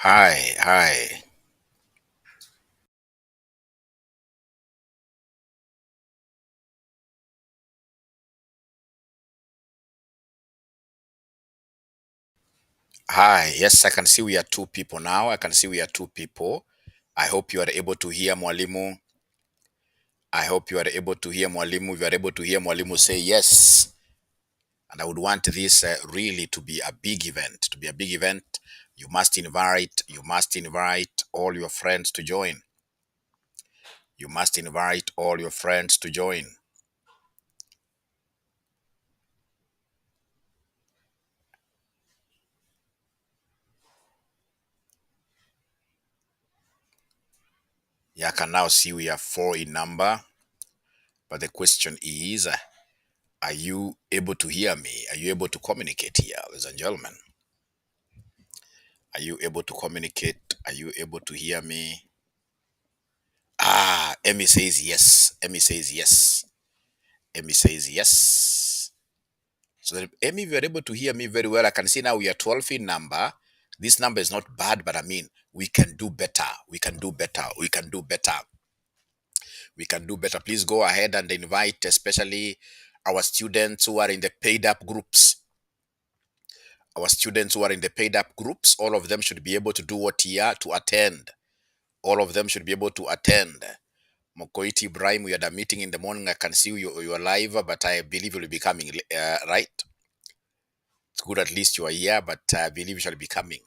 Hi, hi. Hi. Yes, I can see we are two people now. I can see we are two people. I hope you are able to hear Mwalimu. I hope you are able to hear Mwalimu. If you are able to hear Mwalimu, say yes. And I would want this really to be a big event. To be a big event, you must invite all your friends to join. You must invite all your friends to join. Yeah, I can now see we are four in number. But the question is, are you able to hear me? Are you able to communicate here, ladies and gentlemen? Are you able to communicate? Are you able to hear me? Ah, Emmy says yes. Emmy says yes. Emmy says yes. So that Emmy, if you're able to hear me very well, I can see now we are 12 in number. This number is not bad, but I mean, we can do better. We can do better. We can do better. We can do better. Please go ahead and invite, especially our students who are in the paid up groups. Our students who are in the paid up groups, all of them should be able to do what here to attend. All of them should be able to attend. Mokoiti Ibrahim, we had a meeting in the morning. I can see you are live, but I believe you'll be coming, right? It's good at least you are here, but I believe you shall be coming.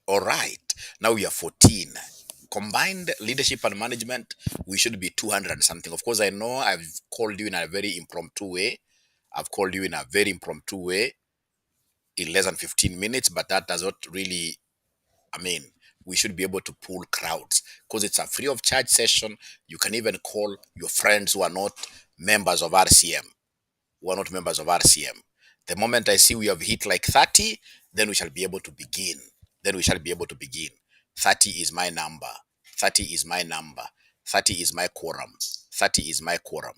All right. Now we are 14. Combined leadership and management, we should be 200 and something. Of course, I know I've called you in a very impromptu way. I've called you in a very impromptu way in less than 15 minutes, but that does not really, I mean, we should be able to pull crowds because it's a free of charge session. You can even call your friends who are not members of RCM, who are not members of RCM. The moment I see we have hit like 30, then we shall be able to begin. Then we shall be able to begin. 30 is my number. 30 is my number. 30 is my quorum. 30 is my quorum.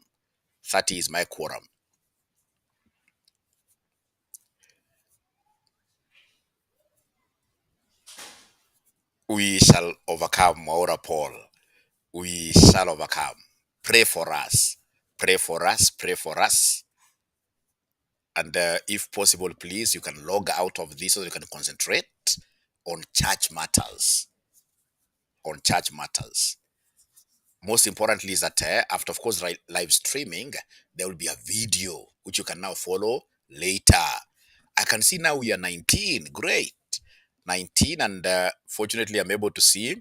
30 is my quorum. We shall overcome, Maura Paul. We shall overcome. Pray for us. Pray for us. Pray for us. And if possible, please, you can log out of this so you can concentrate on church matters. On church matters. Most importantly is that after, of course, live streaming, there will be a video which you can now follow later. I can see now we are 19. Great. 19. And fortunately, I'm able to see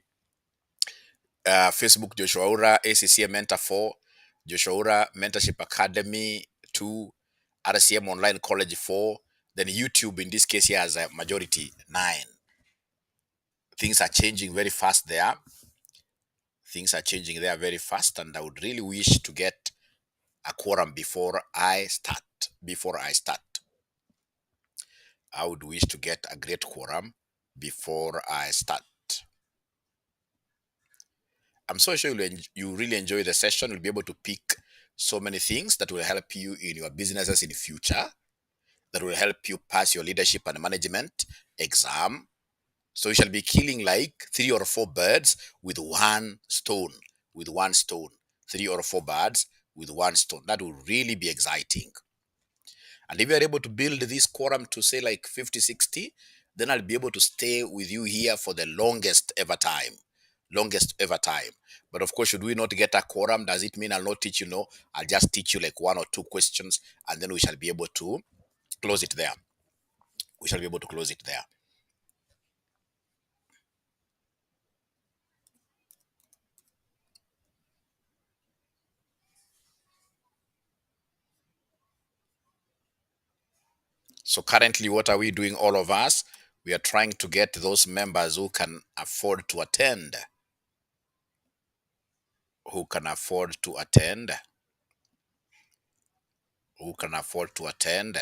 Facebook Joshua Ura, ACCM Mentor 4, Joshua Ura Mentorship Academy 2, RCM Online College 4, then YouTube in this case here has a majority 9. Things are changing very fast there. Things are changing there very fast, and I would really wish to get a quorum before I start. Before I start, I would wish to get a great quorum before I start. I'm so sure you really enjoy the session. You'll be able to pick so many things that will help you in your businesses in the future, that will help you pass your leadership and management exam. So you shall be killing like 3 or 4 birds with one stone. With one stone. 3 or 4 birds with one stone. That will really be exciting. And if you're able to build this quorum to say like 50, 60, then I'll be able to stay with you here for the longest ever time. Longest ever time. But of course, should we not get a quorum, does it mean I'll not teach you? No, I'll just teach you like 1 or 2 questions and then we shall be able to close it there. We shall be able to close it there. So currently, what are we doing, all of us? We are trying to get those members who can afford to attend. Who can afford to attend. Who can afford to attend.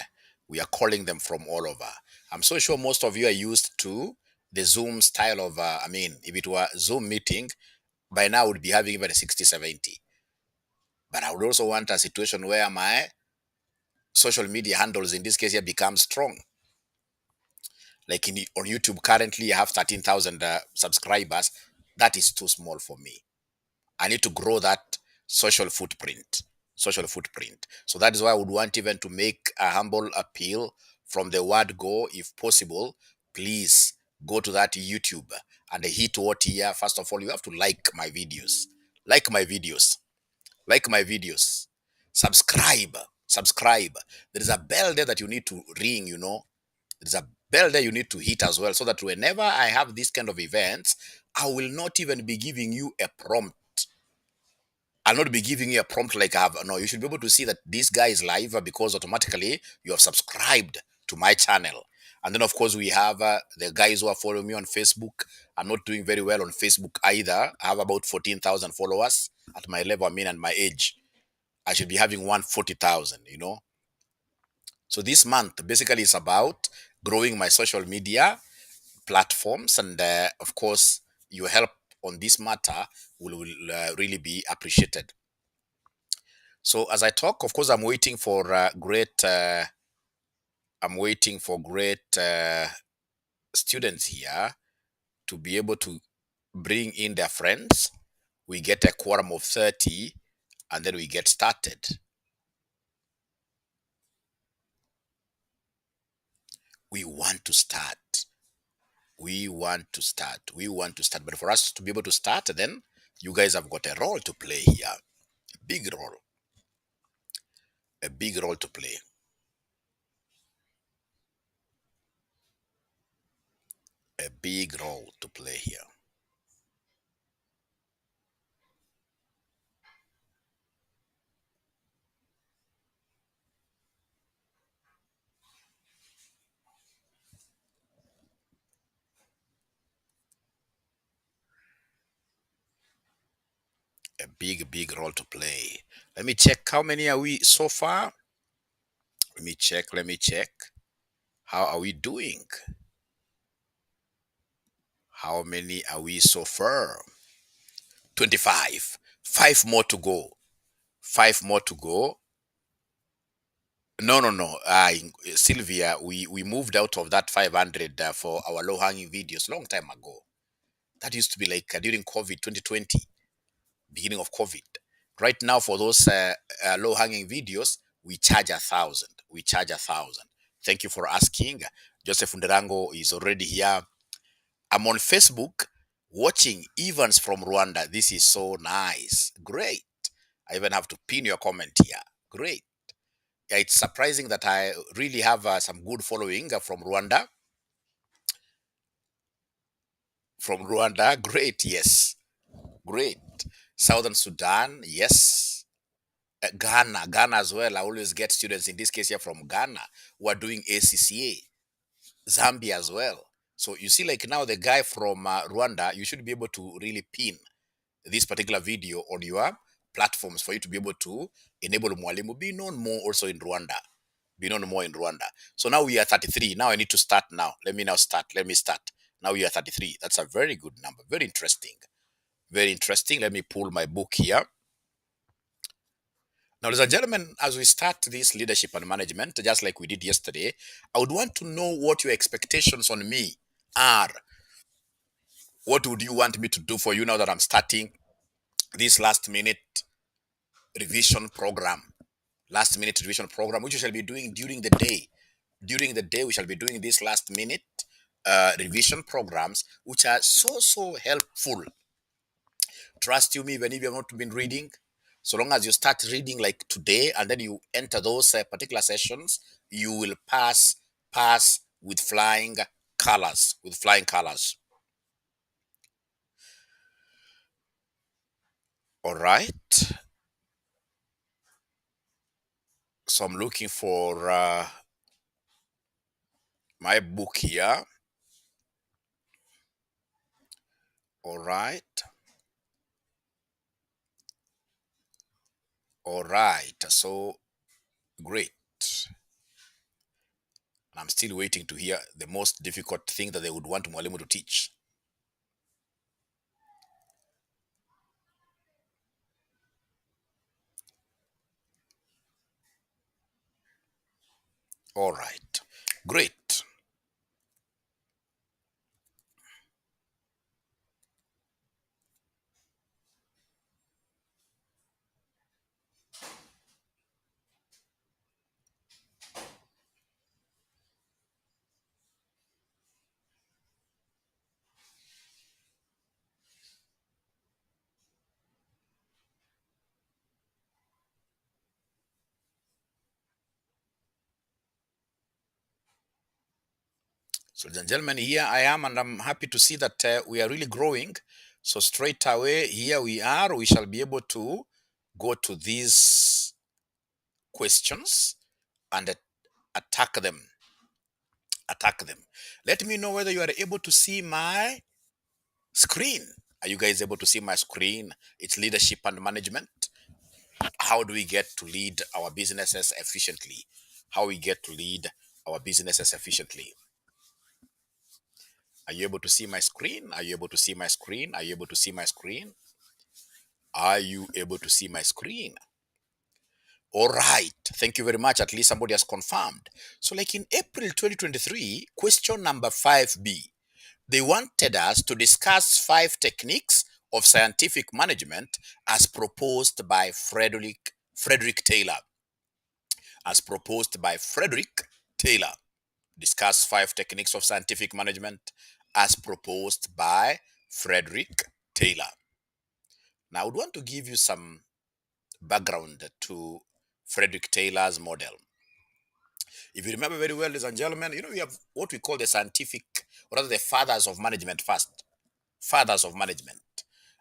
We are calling them from all over. I'm so sure most of you are used to the Zoom style of, if it were Zoom meeting, by now would be having even a 60, 70. But I would also want a situation where my social media handles in this case here become strong. Like on YouTube currently, I have 13,000 subscribers. That is too small for me. I need to grow that social footprint. Social footprint. So that is why I would want even to make a humble appeal from the word go, if possible. Please go to that YouTube and hit what here. First of all, you have to like my videos. Like my videos. Like my videos. Subscribe. Subscribe. There is a bell there that you need to ring, you know. There's a bell there you need to hit as well, so that whenever I have this kind of events, I will not even be giving you a prompt. I'll not be giving you a prompt like I have. No, you should be able to see that this guy is live because automatically you have subscribed to my channel. And then, of course, we have the guys who are following me on Facebook. I'm not doing very well on Facebook either. I have about 14,000 followers at my level, I mean, and my age. I should be having 140,000, you know. So this month basically is about growing my social media platforms, and of course, your help on this matter will really be appreciated. So as I talk, of course, I'm waiting for great. I'm waiting for great students here to be able to bring in their friends. We get a quorum of 30, and then we get started. We want to start. We want to start. We want to start. But for us to be able to start, then you guys have got a role to play here. A big role. A big role to play. A big role to play here. A big, big role to play. Let me check how many are we so far. Let me check. Let me check. How are we doing? How many are we so far? 25. Five more to go. Five more to go. No, no, no. Sylvia, we moved out of that 500 for our low hanging videos long time ago. That used to be like during COVID 2020, beginning of COVID. Right now, for those low hanging videos, we charge 1,000. We charge 1,000. Thank you for asking. Joseph Nderango is already here. I'm on Facebook watching Evans from Rwanda. This is so nice. Great. I even have to pin your comment here. Great. Yeah, it's surprising that I really have some good following from Rwanda. From Rwanda. Great. Yes. Great. Southern Sudan. Yes. Ghana as well. I always get students in this case here from Ghana who are doing ACCA. Zambia as well. So you see, like now the guy from Rwanda, you should be able to really pin this particular video on your platforms for you to be able to enable Mwalimu be known more also in Rwanda. Be known more in Rwanda. So now we are 33. Now I need to start now. Let me now start. Let me start. Now we are 33. That's a very good number. Very interesting. Very interesting. Let me pull my book here. Now, ladies and gentlemen, as we start this leadership and management, just like we did yesterday, I would want to know what your expectations on me are. What would you want me to do for you now that I'm starting this last minute revision program? Last minute revision program, which we shall be doing during the day. During the day, we shall be doing this last minute revision programs, which are so helpful. Trust you me, even if you have not been reading, so long as you start reading like today and then you enter those particular sessions, you will pass with flying colors. With flying colors. All right. So I'm looking for my book here. All right. All right. So great. I'm still waiting to hear the most difficult thing that they would want Mwalimu to teach. All right. Great. So, ladies and gentlemen, here I am, and I'm happy to see that we are really growing. So, straight away, here we are. We shall be able to go to these questions and attack them. Attack them. Let me know whether you are able to see my screen. Are you guys able to see my screen? It's leadership and management. How do we get to lead our businesses efficiently? How we get to lead our businesses efficiently? Are you able to see my screen? Are you able to see my screen? Are you able to see my screen? Are you able to see my screen? All right. Thank you very much. At least somebody has confirmed. So, like in April 2023, question number 5B, they wanted us to discuss 5 techniques of scientific management as proposed by Frederick Taylor. As proposed by Frederick Taylor. Discuss 5 techniques of scientific management as proposed by Frederick Taylor. Now, I would want to give you some background to Frederick Taylor's model. If you remember very well, ladies and gentlemen, we have what we call the scientific, or rather the fathers of management first. Fathers of management.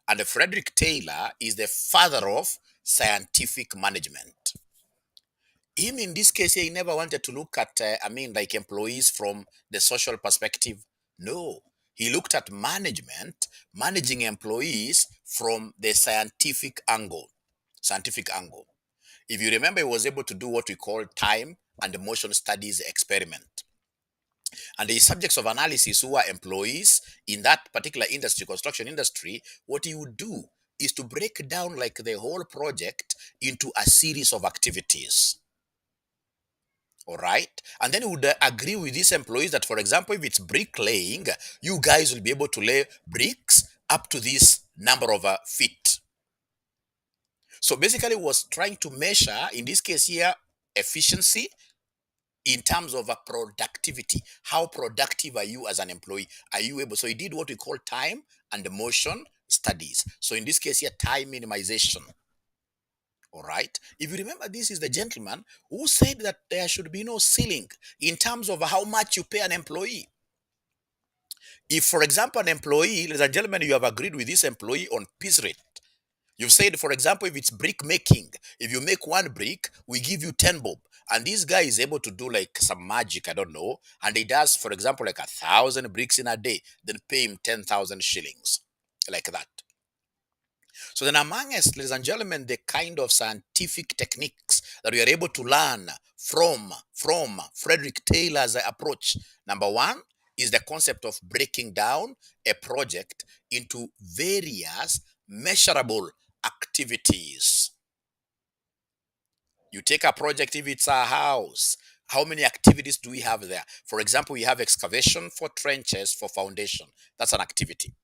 And Frederick Taylor is the father of scientific management. Him in this case, he never wanted to look at, like employees from the social perspective. No, he looked at management, managing employees from the scientific angle. Scientific angle. If you remember, he was able to do what we call time and motion studies experiment. And the subjects of analysis who are employees in that particular industry, construction industry, what he would do is to break down like the whole project into a series of activities. All right. And then he would agree with these employees that, for example, if it's bricklaying, you guys will be able to lay bricks up to this number of feet. So basically, was trying to measure, in this case here, efficiency in terms of productivity. How productive are you as an employee? Are you able? So he did what we call time and motion studies. So in this case here, time minimization. All right. If you remember, this is the gentleman who said that there should be no ceiling in terms of how much you pay an employee. If, for example, an employee, ladies and gentlemen, you have agreed with this employee on piece rate. You've said, for example, if it's brick making, if you make 1 brick, we give you 10 bob. And this guy is able to do like some magic, I don't know. And he does, for example, like 1,000 bricks in a day, then pay him 10,000 shillings. Like that. So then among us, ladies and gentlemen, the kind of scientific techniques that we are able to learn from Frederick Taylor's approach. Number 1 is the concept of breaking down a project into various measurable activities. You take a project, if it's a house, how many activities do we have there? For example, we have excavation for trenches for foundation. That's an activity.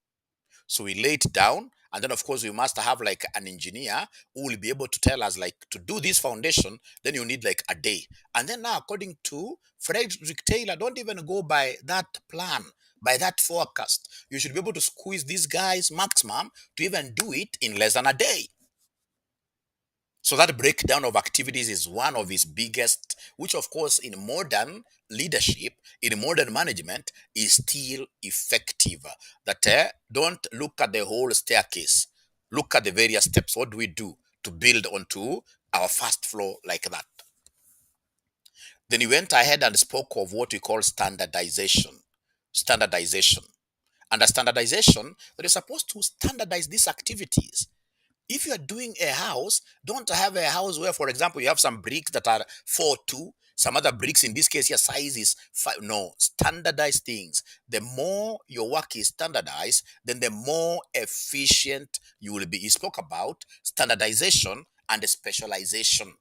So we lay it down, and then of course we must have like an engineer who will be able to tell us like to do this foundation, then you need like a day. And then now, according to Frederick Taylor, don't even go by that plan, by that forecast. You should be able to squeeze these guys maximum to even do it in less than a day. So that breakdown of activities is one of his biggest, which of course in modern leadership, in modern management, is still effective. That don't look at the whole staircase. Look at the various steps. What do we do to build onto our first floor like that? Then he went ahead and spoke of what we call standardization. Standardization. Under standardization, that is supposed to standardize these activities. If you are doing a house, don't have a house where, for example, you have some bricks that are 4-2, some other bricks, in this case, your size is 5. No, standardize things. The more your work is standardized, then the more efficient you will be. He spoke about standardization and specialization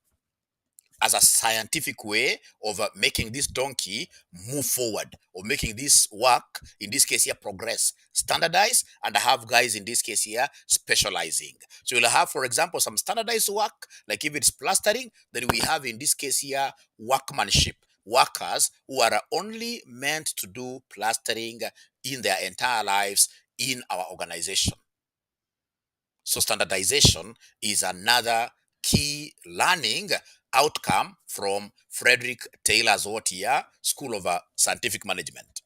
as a scientific way of making this donkey move forward, or making this work, in this case here, progress. Standardize, and have guys in this case here specializing. So you'll have, for example, some standardized work, like if it's plastering, then we have in this case here workmanship. Workers who are only meant to do plastering in their entire lives in our organization. So standardization is another key learning outcome from Frederick Taylor's what here, School of Scientific Management.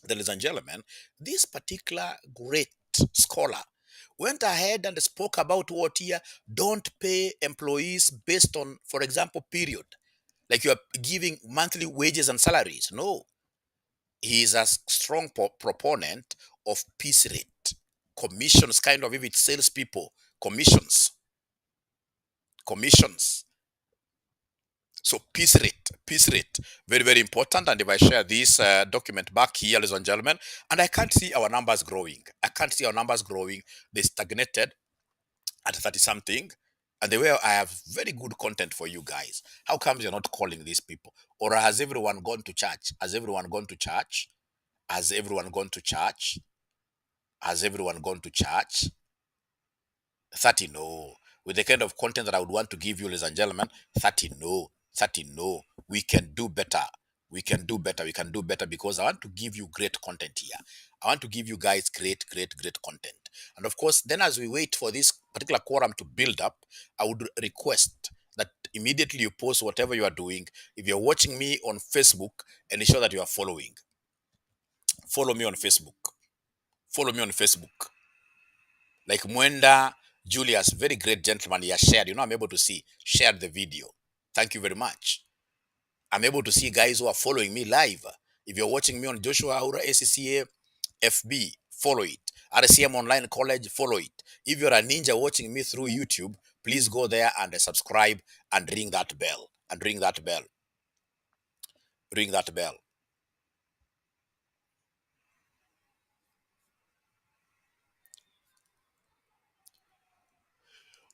Ladies and gentlemen, this particular great scholar went ahead and spoke about what here don't pay employees based on, for example, period. Like you are giving monthly wages and salaries. No, he is a strong proponent of piece rate, commissions, kind of, if it salespeople, commissions, commissions. So piece rate, very, very important. And if I share this document back here, ladies and gentlemen, and I can't see our numbers growing. I can't see our numbers growing. They stagnated at 30 something. And the way I have very good content for you guys. How comes you're not calling these people? Or has everyone gone to church? Has everyone gone to church? Has everyone gone to church? Has everyone gone to church? 30 no. With the kind of content that I would want to give you, ladies and gentlemen, 30 no. 30 no. We can do better. We can do better. We can do better because I want to give you great content here. I want to give you guys great, great, great content. And of course, then as we wait for this particular quorum to build up, I would request that immediately you post whatever you are doing. If you're watching me on Facebook, and ensure that you are following. Follow me on Facebook. Follow me on Facebook. Like Mwenda Julius, very great gentleman, he has shared. I'm able to see. Shared the video. Thank you very much. I'm able to see guys who are following me live. If you're watching me on Joshua Aura ACCA FB, follow it. RCM Online College, follow it. If you're a ninja watching me through YouTube, please go there and subscribe and ring that bell. And ring that bell. Ring that bell.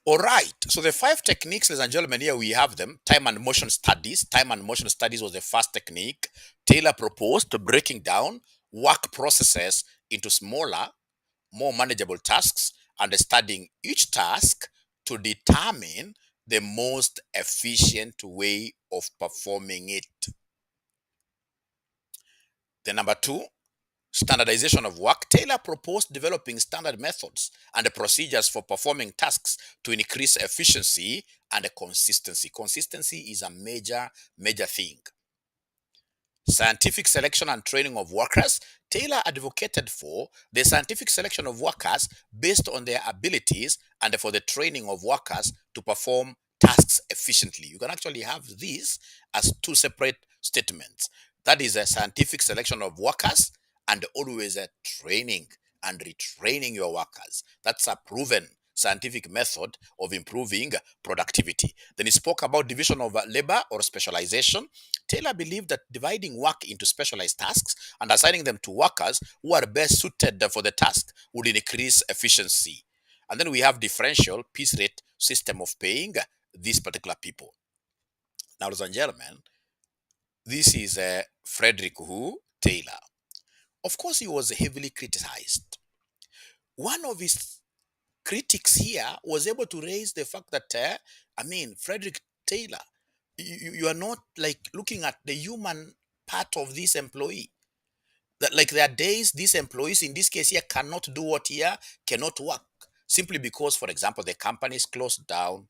All right. So the 5 techniques, ladies and gentlemen, here we have them. Time and motion studies. Time and motion studies was the first technique. Taylor proposed to breaking down work processes into smaller, more manageable tasks and studying each task to determine the most efficient way of performing it. The number 2, standardization of work. Taylor proposed developing standard methods and the procedures for performing tasks to increase efficiency and consistency. Consistency is a major, major thing. Scientific selection and training of workers. Taylor advocated for the scientific selection of workers based on their abilities and for the training of workers to perform tasks efficiently. You can actually have these as 2 separate statements. That is a scientific selection of workers and always a training and retraining your workers. That's a proven scientific method of improving productivity. Then he spoke about division of labor or specialization. Taylor believed that dividing work into specialized tasks and assigning them to workers who are best suited for the task would increase efficiency. And then we have differential piece rate system of paying these particular people. Now, ladies and gentlemen, this is Frederick who Taylor. Of course, he was heavily criticized. One of his critics here was able to raise the fact that, Frederick Taylor, you are not like looking at the human part of this employee. That like there are days these employees in this case here cannot do what here, cannot work. Simply because, for example, the company is closed down.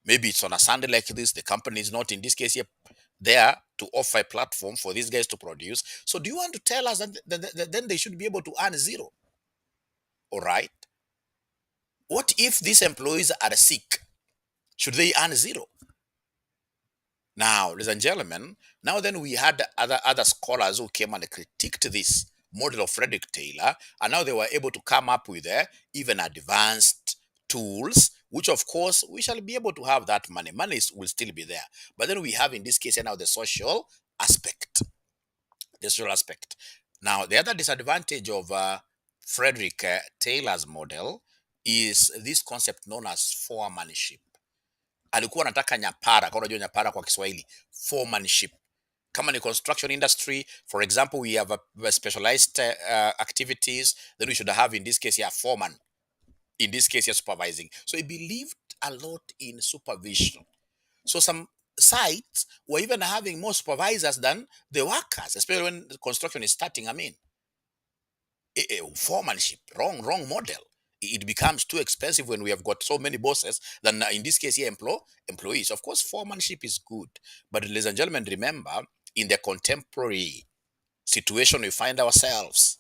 Maybe it's on a Sunday like this, the company is not in this case here there to offer a platform for these guys to produce. So do you want to tell us that then they should be able to earn zero? All right. What if these employees are sick? Should they earn zero? Now, ladies and gentlemen, now then we had other scholars who came and critiqued this model of Frederick Taylor, and now they were able to come up with even advanced tools, which of course we shall be able to have that money. Money will still be there. But then we have in this case now the social aspect. The social aspect. Now, the other disadvantage of Frederick Taylor's model is this concept known as foremanship. Alikuwa anataka nyapara, kwa unajua nyapara kwa Kiswahili, foremanship. Kama ni construction industry, for example, we have a specialized activities, then we should have in this case here foreman, in this case here supervising. So he believed a lot in supervision. So some sites were even having more supervisors than the workers, especially when the construction is starting. Foremanship, wrong model. It becomes too expensive when we have got so many bosses than in this case here employees. Of course, foremanship is good, but ladies and gentlemen, remember in the contemporary situation we find ourselves,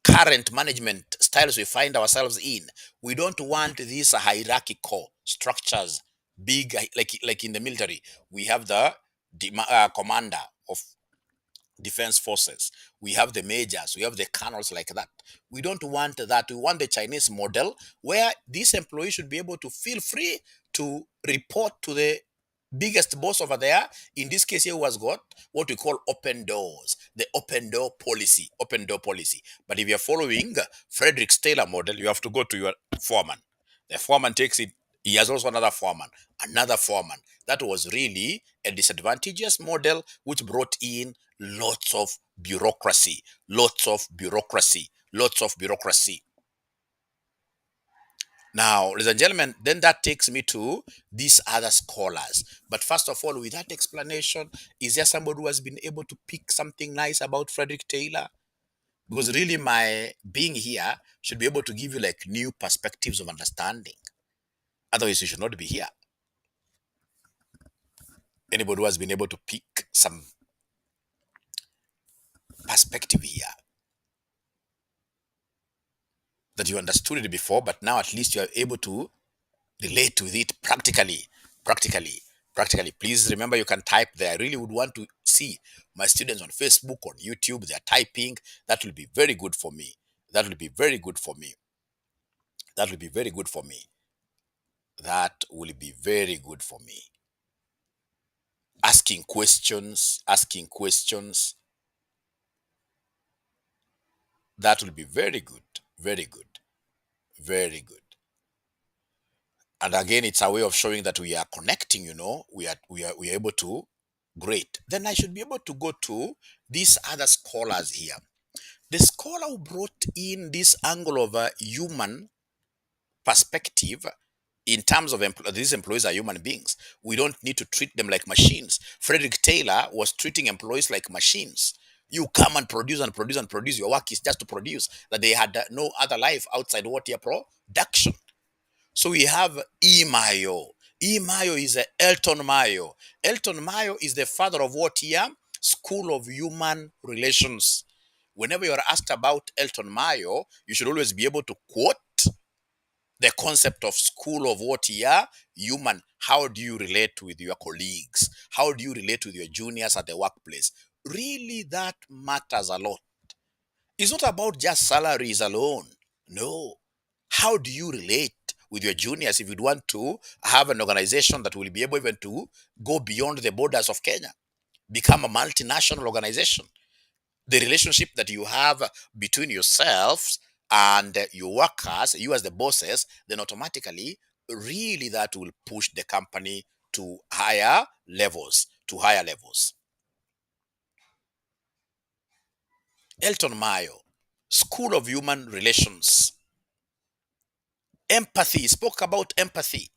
current management styles we find ourselves in. We don't want these hierarchical structures, big like in the military. We have the commander of defense forces, we have the majors, we have the colonels, like that. We don't want that. We want the Chinese model, where these employees should be able to feel free to report to the biggest boss over there. In this case here, who has got what we call open doors, the open door policy. But if you're following Frederick Taylor model, you have to go to your foreman. The foreman takes it. He has also another foreman. That was really a disadvantageous model, which brought in lots of bureaucracy, lots of bureaucracy. Now, ladies and gentlemen, then that takes me to these other scholars. But first of all, with that explanation, is there somebody who has been able to pick something nice about Frederick Taylor? Because really, my being here should be able to give you like new perspectives of understanding. Otherwise, you should not be here. Anybody who has been able to pick some perspective here, that you understood it before, but now at least you are able to relate with it practically, practically, practically. Please remember, you can type there. I really would want to see my students on Facebook, on YouTube. They're typing. That will be very good for me. That will be very good for me. That will be very good for me. That will be very good for me. Asking questions, asking questions. That will be very good, very good, very good. And again, it's a way of showing that we are connecting, we are able to. Great. Then I should be able to go to these other scholars here. The scholar who brought in this angle of a human perspective in terms of these employees are human beings. We don't need to treat them like machines. Frederick Taylor was treating employees like machines. You come and produce and produce and produce. Your work is just to produce. That they had no other life outside what your production. So we have E. Mayo. E. Mayo is a Elton Mayo. Elton Mayo is the father of what here? School of Human Relations. Whenever you are asked about Elton Mayo, you should always be able to quote the concept of school of what here? Human. How do you relate with your colleagues? How do you relate with your juniors at the workplace? Really, that matters a lot. It's not about just salaries alone. No. How do you relate with your juniors if you want to have an organization that will be able even to go beyond the borders of Kenya, become a multinational organization? The relationship that you have between yourselves and your workers, you as the bosses, then automatically, really that will push the company to higher levels, Elton Mayo, School of Human Relations. Empathy, spoke about empathy.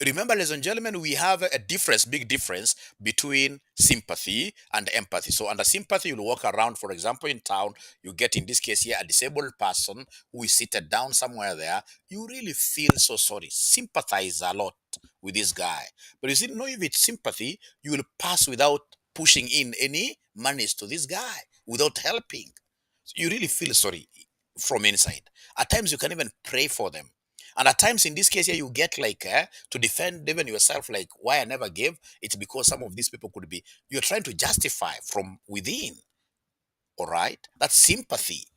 Remember, ladies and gentlemen, we have a difference, big difference between sympathy and empathy. So under sympathy, you'll walk around, for example, in town, you get, in this case here, a disabled person who is seated down somewhere there. You really feel so sorry, sympathize a lot with this guy. But you see, no, if it's sympathy, you will pass without pushing in any monies to this guy, without helping. So you really feel sorry from inside. At times, you can even pray for them. And at times, in this case here, you get like to defend even yourself, like why I never gave. It's because some of these people could be, you're trying to justify from within. All right. That's sympathy.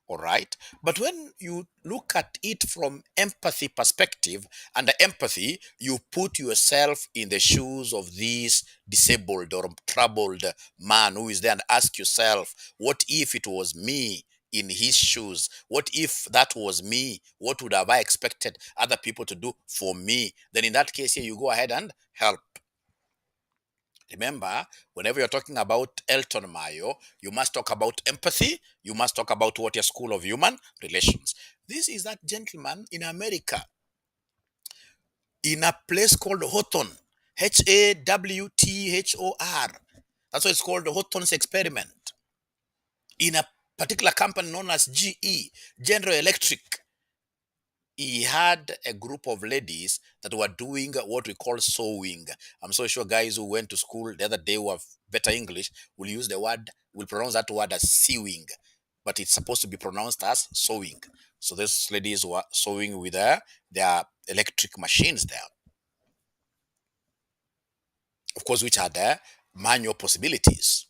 All right. But when you look at it from empathy perspective, under empathy, you put yourself in the shoes of this disabled or troubled man who is there, and ask yourself, what if it was me in his shoes? What if that was me? What would have I expected other people to do for me? Then in that case here, you go ahead and help. Remember, whenever you're talking about Elton Mayo, you must talk about empathy. You must talk about what your School of Human Relations. This is that gentleman in America, in a place called Houghton, Hawthor. That's why it's called the Houghton's experiment. In a particular company known as GE, General Electric. he had a group of ladies that were doing what we call sewing. I'm so sure guys who went to school the other day who have better English will use the word, will pronounce that word as sewing, but it's supposed to be pronounced as sewing. So these ladies were sewing with their electric machines there, of course, which had manual possibilities.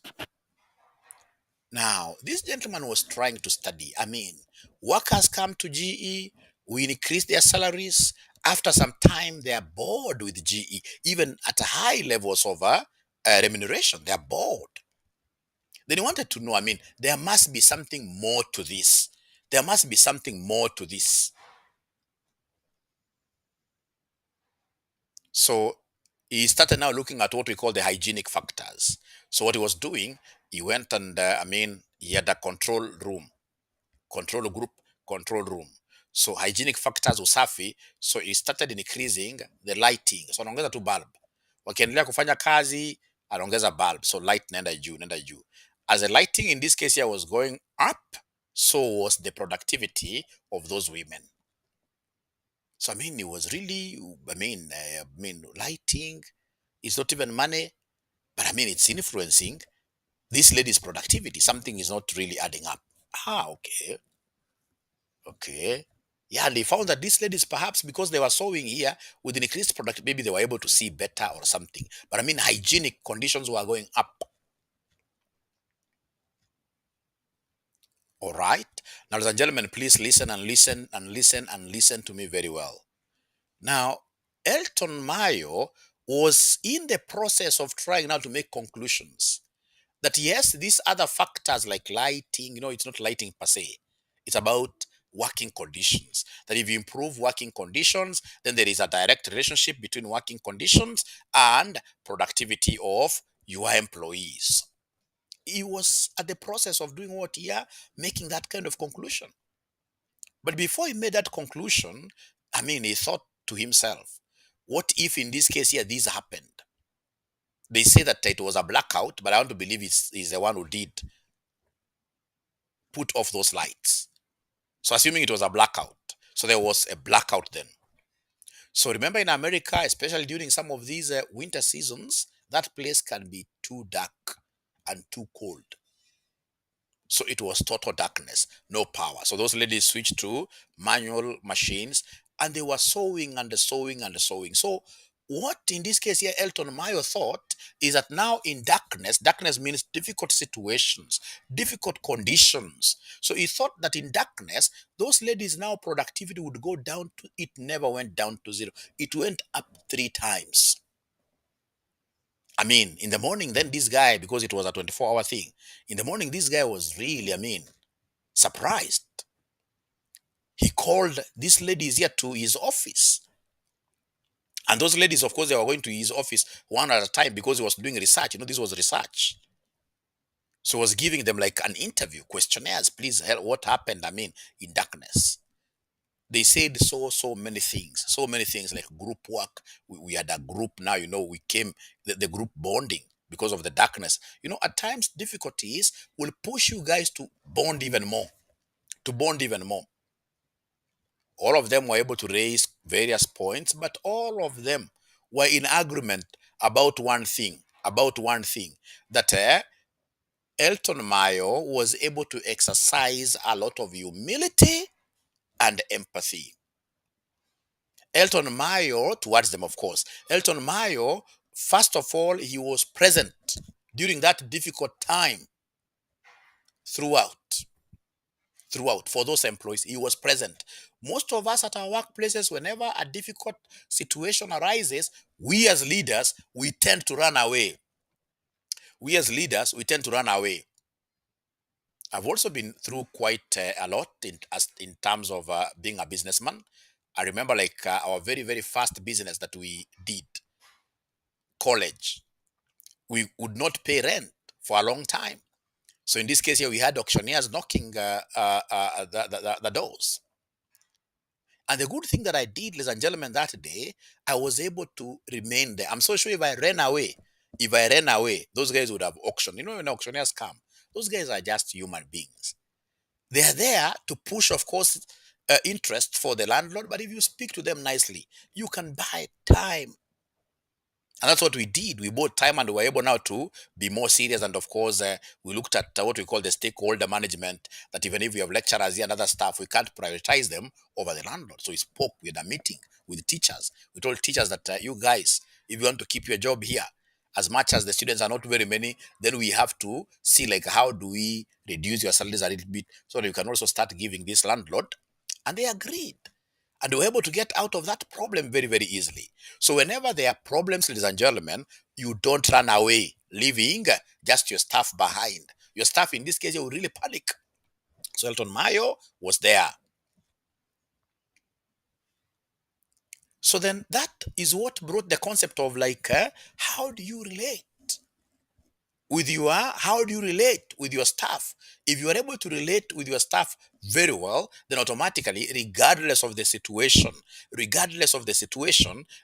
Now, this gentleman was trying to study. I mean, workers come to GE, we increase their salaries. After some time, they are bored with GE, even at high levels of remuneration. They are bored. Then he wanted to know, I mean, there must be something more to this. There must be something more to this. So he started now looking at what we call the hygienic factors. So what he was doing, he went and, he had a control group, control room. So hygienic factors usafi, so he started increasing the lighting. So anaongeza tu bulb. Wakiendelea kufanya kazi, anaongeza bulb. So light nenda juu, nenda juu. As the lighting in this case here was going up, so was the productivity of those women. So I mean, it was really, lighting is not even money, but I mean, it's influencing this lady's productivity. Something is not really adding up. Ah, okay. Okay. Yeah, and they found that these ladies, perhaps because they were sewing here with an increased product, maybe they were able to see better or something. But I mean, hygienic conditions were going up. All right. Now, ladies and gentlemen, please listen and listen and listen and listen to me very well. Now, Elton Mayo was in the process of trying now to make conclusions that yes, these other factors like lighting, it's not lighting per se, it's about working conditions. That if you improve working conditions, then there is a direct relationship between working conditions and productivity of your employees. He was at the process of doing what here, making that kind of conclusion. But before he made that conclusion, I mean, he thought to himself, what if in this case here, this happened? They say that it was a blackout, but I want to believe he's the one who did put off those lights. So assuming it was a blackout. So there was a blackout then. So remember in America, especially during some of these winter seasons, that place can be too dark and too cold. So it was total darkness, no power. So those ladies switched to manual machines and they were sewing and sewing and sewing. So what in this case here Elton Mayo thought is that now in darkness means difficult situations, difficult conditions. So he thought that in darkness, those ladies now productivity would go down to, it never went down to zero. It went up 3 times. I mean, in the morning, then this guy, because it was a 24-hour thing, in the morning, this guy was really, surprised. He called these ladies here to his office. And those ladies, of course, they were going to his office one at a time because he was doing research. This was research. So he was giving them like an interview, questionnaires. Please help. What happened? In darkness. They said so many things like group work. We had a group now, we came, the group bonding because of the darkness. At times difficulties will push you guys to bond even more, to bond even more. All of them were able to raise various points, but all of them were in agreement about one thing, that Elton Mayo was able to exercise a lot of humility and empathy. Elton Mayo, towards them, of course. Elton Mayo, first of all, he was present during that difficult time throughout. For those employees, he was present. Most of us at our workplaces, whenever a difficult situation arises, we as leaders, we tend to run away. I've also been through quite a lot in terms of being a businessman. I remember our very, very first business that we did, college. We would not pay rent for a long time. So in this case here, we had auctioneers knocking the doors. And the good thing that I did, ladies and gentlemen, that day, I was able to remain there. I'm so sure if I ran away, those guys would have auctioned. When auctioneers come, those guys are just human beings. They are there to push, of course, interest for the landlord, but if you speak to them nicely, you can buy time. And that's what we did. We bought time and we were able now to be more serious. And of course, we looked at what we call the stakeholder management, that even if we have lecturers here and other staff, we can't prioritize them over the landlord. So we spoke, we had a meeting with teachers. We told teachers that you guys, if you want to keep your job here, as much as the students are not very many, then we have to see like how do we reduce your salaries a little bit so that you can also start giving this landlord. And they agreed. And they were able to get out of that problem very, very easily. So whenever there are problems, ladies and gentlemen, you don't run away, leaving just your staff behind. Your staff, in this case, you will really panic. So Elton Mayo was there. So then that is what brought the concept of like, how do you relate with your, how do you relate with your staff? If you are able to relate with your staff very well, then automatically, regardless of the situation,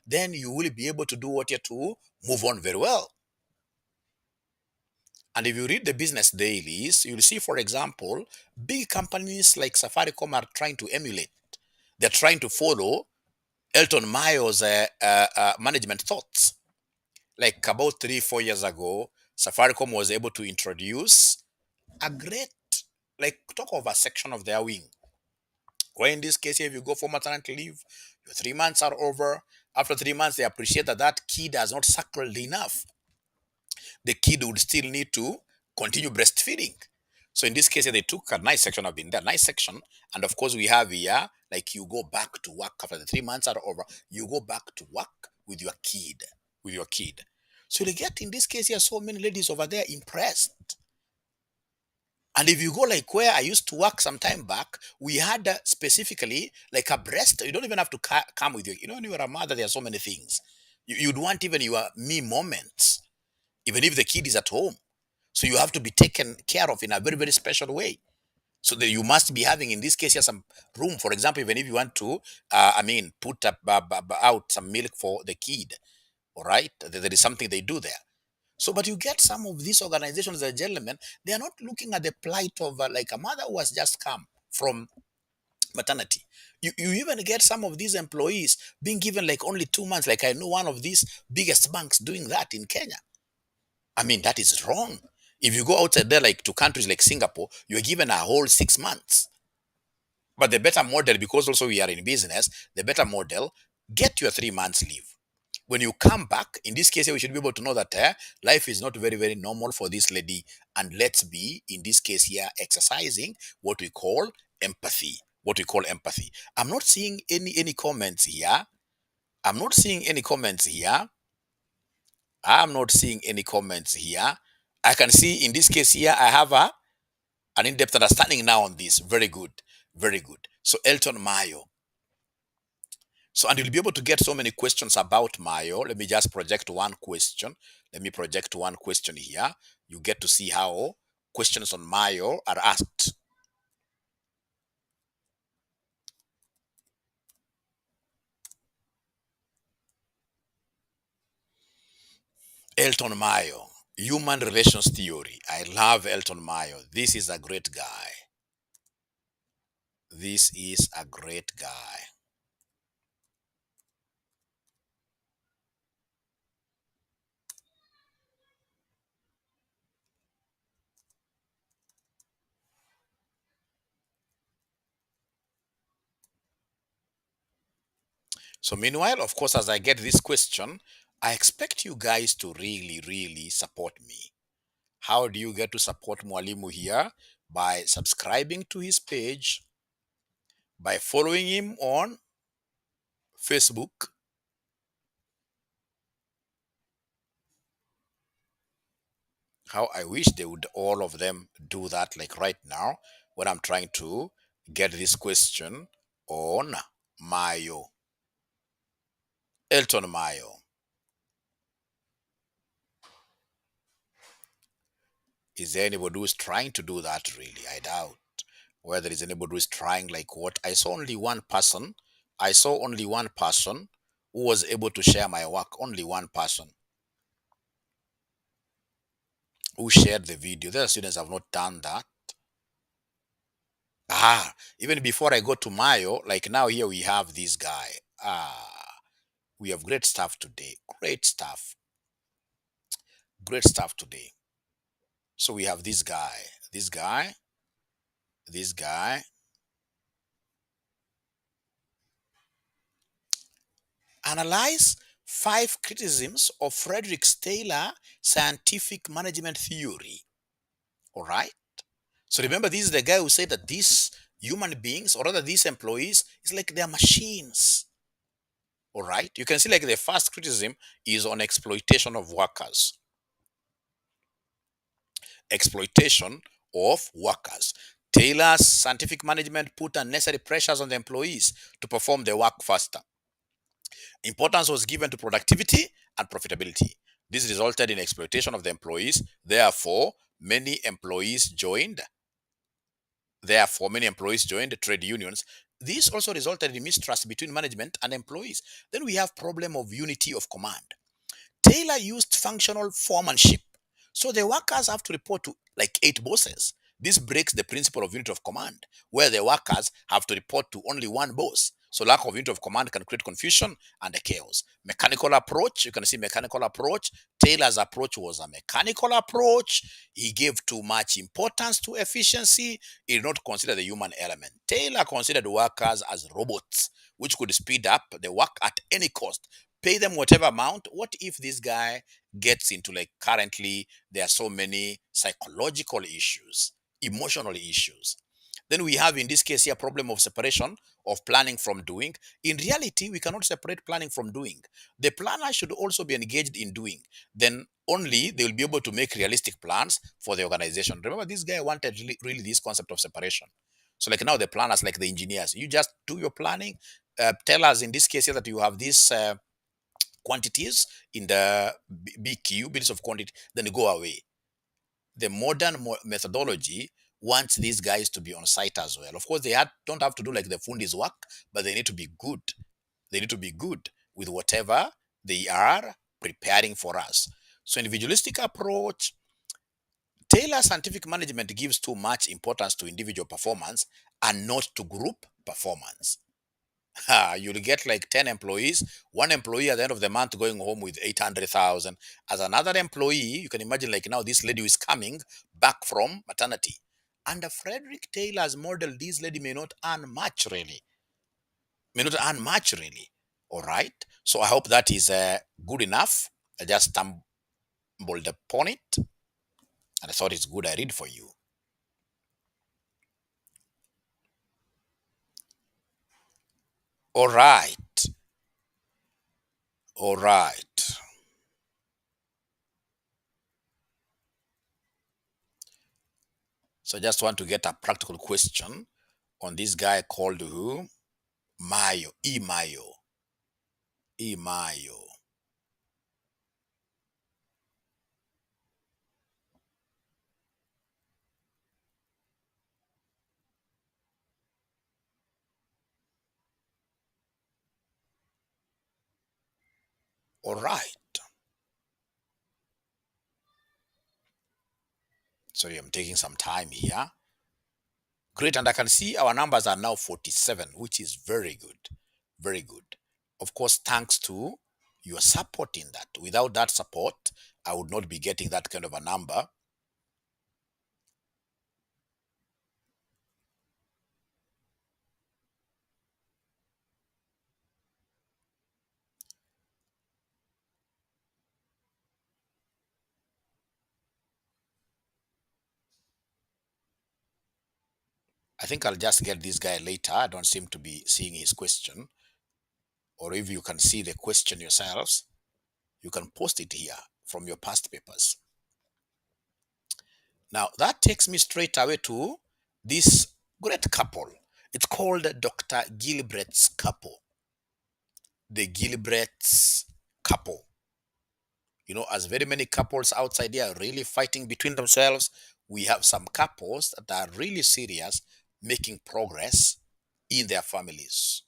then you will be able to do what you have to move on very well. And if you read the business dailies, you'll see, for example, big companies like Safaricom are trying to emulate. They're trying to follow Elton Mayo's management thoughts. Like about 3, 4 years ago, Safaricom was able to introduce a great, like, talk of a section of their wing. Where in this case, if you go for maternity leave, your 3 months are over. After 3 months, they appreciate that that kid has not suckled enough. The kid would still need to continue breastfeeding. So in this case, they took a nice section of in there, nice section. And of course, we have here, like you go back to work after the 3 months are over, you go back to work with your kid, with your kid. So they get in this case here, so many ladies over there impressed. And if you go like where I used to work some time back, we had specifically like a breast. You don't even have to come with you. You know, when you're a mother, there are so many things. You'd want even your me moments, even if the kid is at home. So you have to be taken care of in a very, very special way. So that you must be having, in this case, here some room. For example, even if you want to, put up, out some milk for the kid, all right? There is something they do there. So, but you get some of these organizations, the gentlemen, they are not looking at the plight of like a mother who has just come from maternity. You even get some of these employees being given like only 2 months. Like I know one of these biggest banks doing that in Kenya. I mean, that is wrong. If you go outside there, like to countries like Singapore, you're given a whole 6 months. But the better model, because also we are in business, the better model, get your 3 months leave. When you come back, in this case, we should be able to know that life is not very, very normal for this lady. And let's be, in this case here, exercising what we call empathy. What we call empathy. I'm not seeing any comments here. I'm not seeing any comments here. I'm not seeing any comments here. I can see in this case here, I have an in-depth understanding now on this. Very good. Very good. So Elton Mayo. So, and you'll be able to get so many questions about Mayo. Let me just project one question. Let me project one question here. You get to see how questions on Mayo are asked. Elton Mayo, human relations theory. I love Elton Mayo. This is a great guy. This is a great guy. So, meanwhile, of course, as I get this question, I expect you guys to really, really support me. How do you get to support Mwalimu here? By subscribing to his page, by following him on Facebook. How I wish they would all of them do that, like right now, when I'm trying to get this question on Mayo. Elton Mayo. Is there anybody who's trying to do that really? I doubt. Whether is anybody who's trying like what? I saw only one person. I saw only one person who was able to share my work. Only one person who shared the video. The students have not done that. Even before I go to Mayo, like now here we have this guy. We have great stuff today. Great stuff today. So we have this guy, this guy. Analyze five criticisms of Frederick Taylor scientific management theory. All right. So remember, this is the guy who said that these human beings, or rather these employees, is like they're machines. All right. You can see like the first criticism is on exploitation of workers. Exploitation of workers. Taylor's scientific management put unnecessary pressures on the employees to perform their work faster. Importance was given to productivity and profitability. This resulted in exploitation of the employees. Therefore, many employees joined trade unions. This also resulted in mistrust between management and employees. Then we have problem of unity of command. Taylor used functional foremanship. So the workers have to report to like 8 bosses. This breaks the principle of unity of command, where the workers have to report to only one boss. So lack of unity of command can create confusion and chaos. Mechanical approach, you can see mechanical approach. Taylor's approach was a mechanical approach. He gave too much importance to efficiency. He did not consider the human element. Taylor considered workers as robots, which could speed up the work at any cost, pay them whatever amount. What if this guy gets into, like, currently there are so many psychological issues, emotional issues? Then we have in this case here problem of separation of planning from doing. In reality, we cannot separate planning from doing. The planner should also be engaged in doing. Then only they will be able to make realistic plans for the organization. Remember, this guy wanted really this concept of separation. So like now the planners, like the engineers, you just do your planning. Tell us in this case here that you have this quantities in the BQ, bills of quantity, then you go away. The modern methodology wants these guys to be on site as well. Of course, don't have to do like the Fundi's work, but they need to be good. They need to be good with whatever they are preparing for us. So individualistic approach, Taylor scientific management gives too much importance to individual performance and not to group performance. You'll get like 10 employees, one employee at the end of the month going home with 800,000. As another employee, you can imagine like now this lady who is coming back from maternity. Under Frederick Taylor's model, this lady may not earn much really. May not earn much really. All right. So I hope that is good enough. I just stumbled upon it and I thought it's good I read for you. All right. All right. So I just want to get a practical question on this guy called who? Mayo. E Mayo. E Mayo. All right. Sorry, I'm taking some time here. Great. And I can see our numbers are now 47, which is very good. Very good. Of course, thanks to your support in that. Without that support, I would not be getting that kind of a number. I think I'll just get this guy later. I don't seem to be seeing his question. Or if you can see the question yourselves, you can post it here from your past papers. Now, that takes me straight away to this great couple. It's called Dr. Gilbrett's couple. The Gilbrett's couple. You know, as very many couples outside there are really fighting between themselves, we have some couples that are really serious, making progress in their families.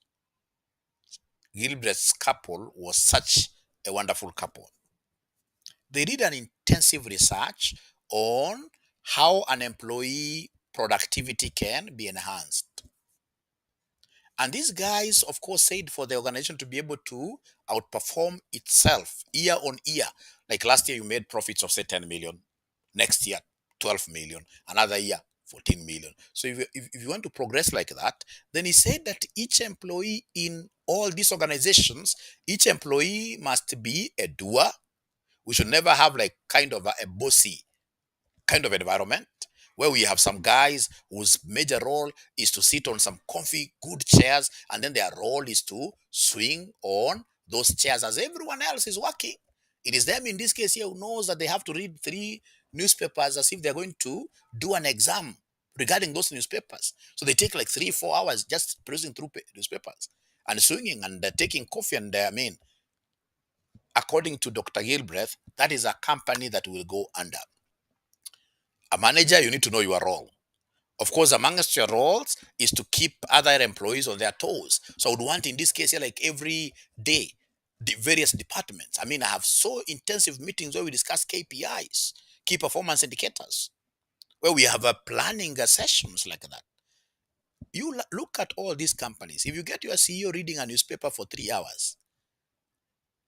Gilbrett's couple was such a wonderful couple. They did an intensive research on how an employee productivity can be enhanced. And these guys, of course, said for the organization to be able to outperform itself year on year. Like last year, you made profits of say 10 million. Next year, 12 million. Another year, 14 million. So if you want to progress like that, then he said that each employee in all these organizations, each employee must be a doer. We should never have like kind of a bossy kind of environment where we have some guys whose major role is to sit on some comfy, good chairs, and then their role is to swing on those chairs as everyone else is working. It is them in this case here who knows that they have to read three newspapers as if they're going to do an exam regarding those newspapers. So they take like 3, 4 hours just perusing through newspapers and swinging and taking coffee. And I mean, according to Dr. Gilbreth, that is a company that will go under. A manager, you need to know your role. Of course, amongst your roles is to keep other employees on their toes. So I would want in this case here, like every day, the various departments. I mean, I have so intensive meetings where we discuss KPIs, key performance indicators, where we have a planning sessions like that. You look at all these companies. If you get your CEO reading a newspaper for 3 hours,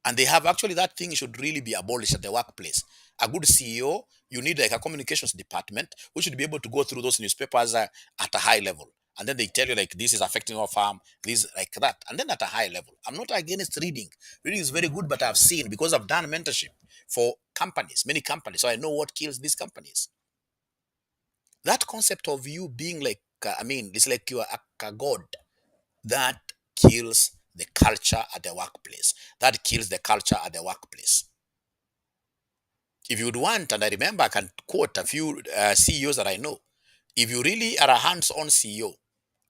and they have actually that thing should really be abolished at the workplace. A good CEO, you need like a communications department who should be able to go through those newspapers at a high level. And then they tell you like this is affecting our farm, this like that. And then at a high level. I'm not against reading. Reading is very good, but I've seen because I've done mentorship for companies, many companies. So I know what kills these companies. That concept of you being like, I mean, it's like you are a god that kills the culture at the workplace. That kills the culture at the workplace. If you would want, and I remember I can quote a few CEOs that I know. If you really are a hands-on CEO,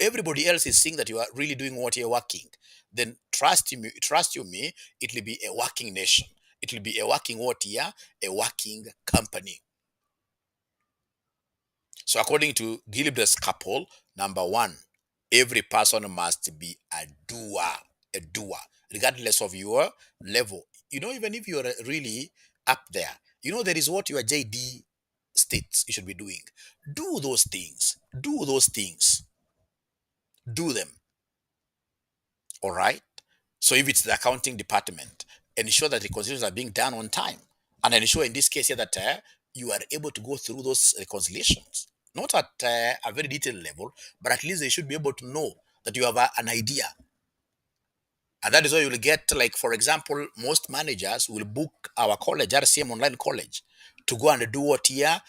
everybody else is seeing that you are really doing what you're working, then trust you me, it will be a working nation. It will be a working what year? A working company. So according to Gilbre's couple, number one, every person must be a doer, regardless of your level. Even if you're really up there, there is what your JD states you should be doing. Do those things. Do those things. Do them. All right. So if it's the accounting department, ensure that reconciliations are being done on time, and ensure in this case here that you are able to go through those reconciliations, not at a very detailed level, but at least they should be able to know that you have an idea. And that is why you'll get, like, for example, most managers will book our college, RCM Online College, to go and do what here,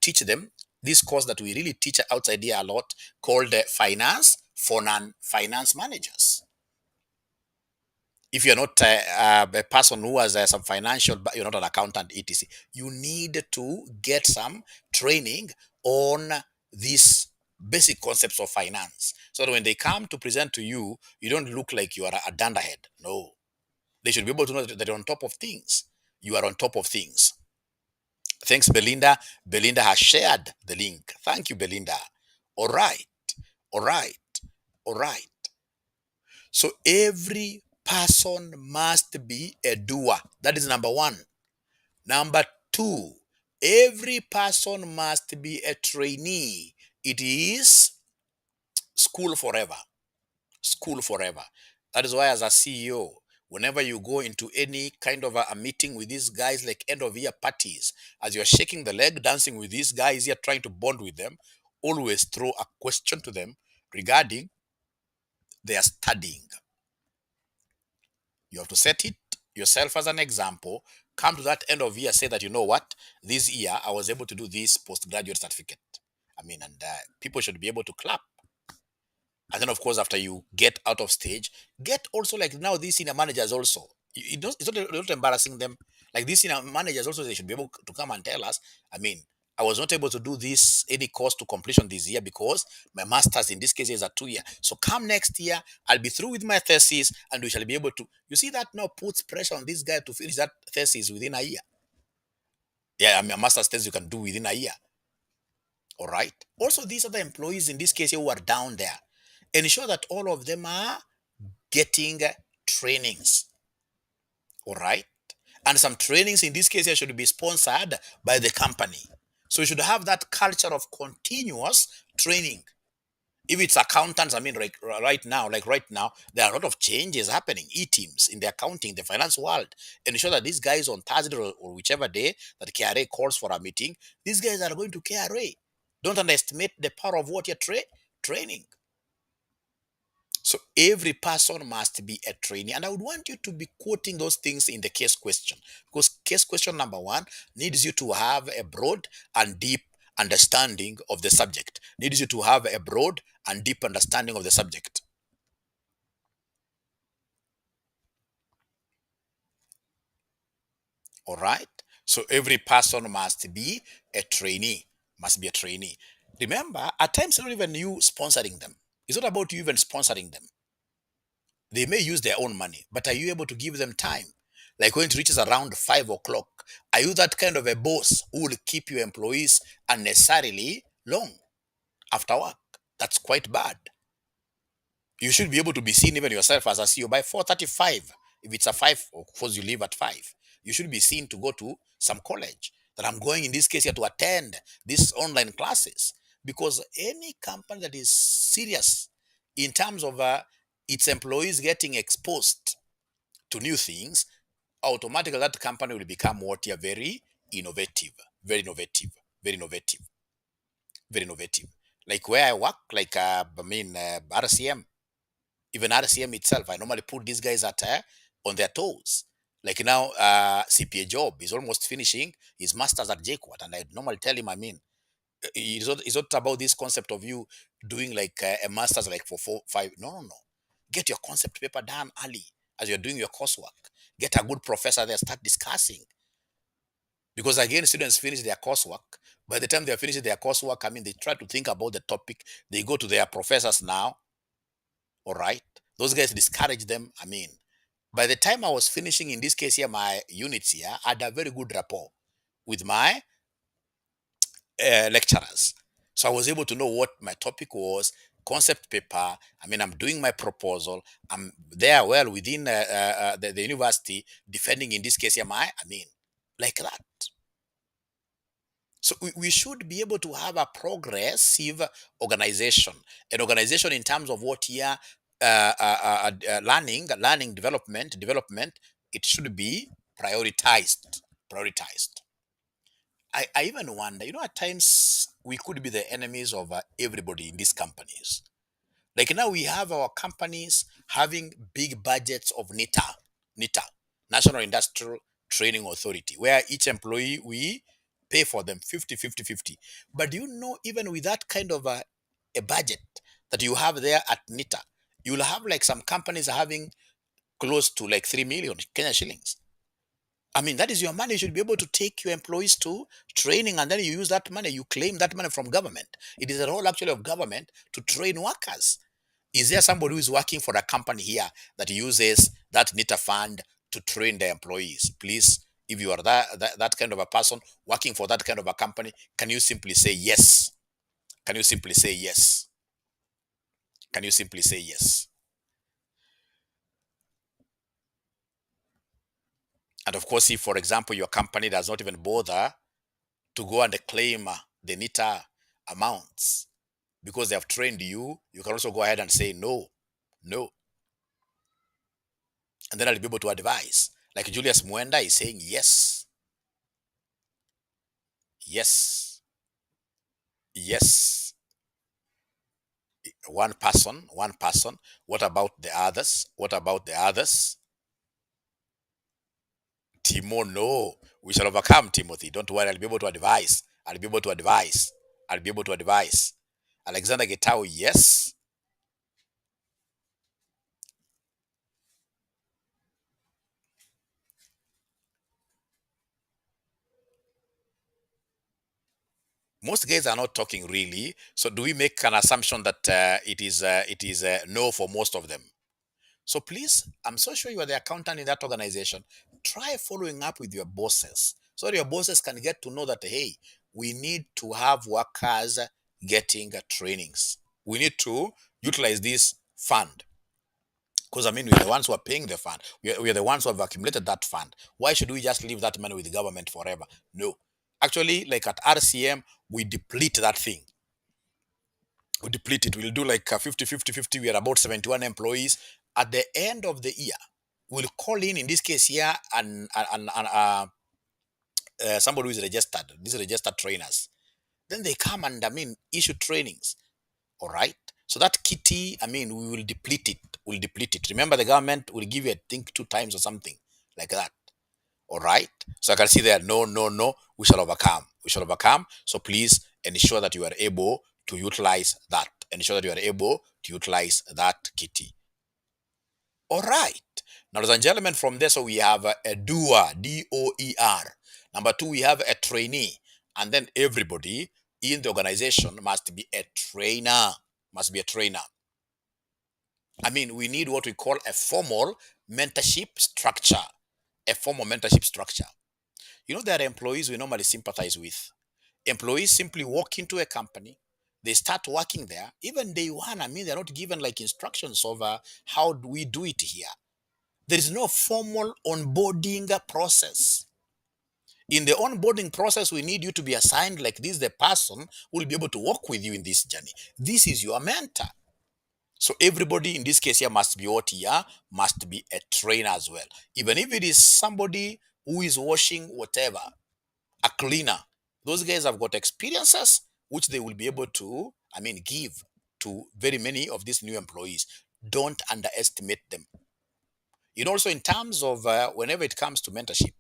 teach them this course that we really teach outside here a lot called Finance for Non-Finance Managers. If you're not a person who has some financial, but you're not an accountant, etc., you need to get some training on these basic concepts of finance. So that when they come to present to you, you don't look like you are a dunderhead. No. They should be able to know that you're on top of things. You are on top of things. Thanks, Belinda. Belinda has shared the link. Thank you, Belinda. All right. All right. All right. So every person must be a doer. That is number one. Number two, every person must be a trainee. It is school forever. School forever. That is why, as a CEO, whenever you go into any kind of a meeting with these guys, like end of year parties, as you're shaking the leg, dancing with these guys, you're trying to bond with them, always throw a question to them regarding their studying. You have to set it yourself as an example. Come to that end of year, say that, you know what, this year I was able to do this postgraduate certificate. I mean, and people should be able to clap. And then, of course, after you get out of stage, get also like now these senior managers also. It's not embarrassing them. Like these senior managers also, they should be able to come and tell us, I mean, I was not able to do this any course to completion this year because my master's in this case is a 2 year. So come next year, I'll be through with my thesis and we shall be able to. You see, that now puts pressure on this guy to finish that thesis within a year. Yeah, I mean, a master's thesis you can do within a year. All right. Also, these are the employees in this case who are down there. Ensure that all of them are getting trainings. All right. And some trainings in this case here should be sponsored by the company. So you should have that culture of continuous training. If it's accountants, I mean, right now, there are a lot of changes happening. E-teams in the accounting, the finance world, and ensure that these guys on Thursday or whichever day that KRA calls for a meeting, these guys are going to KRA. Don't underestimate the power of what you're training. So every person must be a trainee. And I would want you to be quoting those things in the case question. Because case question number one needs you to have a broad and deep understanding of the subject. Needs you to have a broad and deep understanding of the subject. All right. So every person must be a trainee. Must be a trainee. Remember, at times it's not even you sponsoring them. It's not about you even sponsoring them. They may use their own money, but are you able to give them time? Like when it reaches around 5 o'clock, are you that kind of a boss who will keep your employees unnecessarily long after work? That's quite bad. You should be able to be seen even yourself as a CEO by 4:35. If it's a five, of course you leave at 5. You should be seen to go to some college. That I'm going in this case here to attend these online classes. Because any company that is serious in terms of its employees getting exposed to new things, automatically that company will become what you're very innovative, very innovative, very innovative, very innovative. Like where I work, like RCM, even RCM itself, I normally put these guys at on their toes. Like now, CPA Job is almost finishing his masters at JQuat, and I normally tell him, it's not about this concept of you doing like a master's like for 4 5. No, no, no. Get your concept paper done early as you're doing your coursework. Get a good professor there, start discussing. Because again, students finish their coursework. By the time they're finishing their coursework, I mean, they try to think about the topic. They go to their professors now. All right. Those guys discourage them. I mean, by the time I was finishing, in this case here, my units here, I had a very good rapport with my lecturers. So I was able to know what my topic was, concept paper. I mean, I'm doing my proposal. I'm there well within the university, defending in this case here like that. So we should be able to have a progressive organization, an organization in terms of what here, learning, development. It should be prioritized, prioritized. I even wonder, at times we could be the enemies of everybody in these companies. Like now we have our companies having big budgets of NITA, National Industrial Training Authority, where each employee we pay for them 50, 50, 50. But do you know, even with that kind of a budget that you have there at NITA, you'll have like some companies having close to like 3 million Kenya shillings. I mean, that is your money. You should be able to take your employees to training, and then you use that money. You claim that money from government. It is a role actually of government to train workers. Is there somebody who is working for a company here that uses that NITA fund to train their employees? Please, if you are that kind of a person working for that kind of a company, can you simply say yes? Can you simply say yes? Can you simply say yes? And of course, if, for example, your company does not even bother to go and claim the NITA amounts because they have trained you, you can also go ahead and say no, no. And then I'll be able to advise. Like Julius Mwenda is saying yes, yes, yes. One person. What about the others? What about the others? Timo, no. We shall overcome, Timothy. Don't worry, I'll be able to advise. I'll be able to advise. I'll be able to advise. Alexander Getao, yes. Most guys are not talking really. So do we make an assumption that it is no for most of them? So please, I'm so sure you are the accountant in that organization. Try following up with your bosses so that your bosses can get to know that, hey, we need to have workers getting trainings. We need to utilize this fund. Because I mean, we're the ones who are paying the fund. We are the ones who have accumulated that fund. Why should we just leave that money with the government forever? No. Actually, like at RCM, we deplete that thing. We deplete it. We'll do like 50, 50, 50. We are about 71 employees. At the end of the year, we'll call in this case here, and somebody who is registered, these registered trainers. Then they come and, I mean, issue trainings. All right. So that kitty, I mean, we will deplete it. We'll deplete it. Remember, the government will give you, I think, 2 times or something like that. All right. So I can see there, no, no, no, we shall overcome. We shall overcome. So please ensure that you are able to utilize that. Ensure that you are able to utilize that kitty. All right. Now, ladies and gentlemen, from there, so we have a doer, DOER. Number two, we have a trainee. And then everybody in the organization must be a trainer. Must be a trainer. I mean, we need what we call a formal mentorship structure. A formal mentorship structure. You know, there are employees we normally sympathize with. Employees simply walk into a company, they start working there. Even day one, I mean, they're not given like instructions of how do we do it here. There is no formal onboarding process. In the onboarding process, we need you to be assigned like this, the person who will be able to work with you in this journey. This is your mentor. So everybody in this case here must be what here, must be a trainer as well. Even if it is somebody who is washing whatever, a cleaner. Those guys have got experiences which they will be able to, I mean, give to very many of these new employees. Don't underestimate them. You know, also in terms of whenever it comes to mentorship,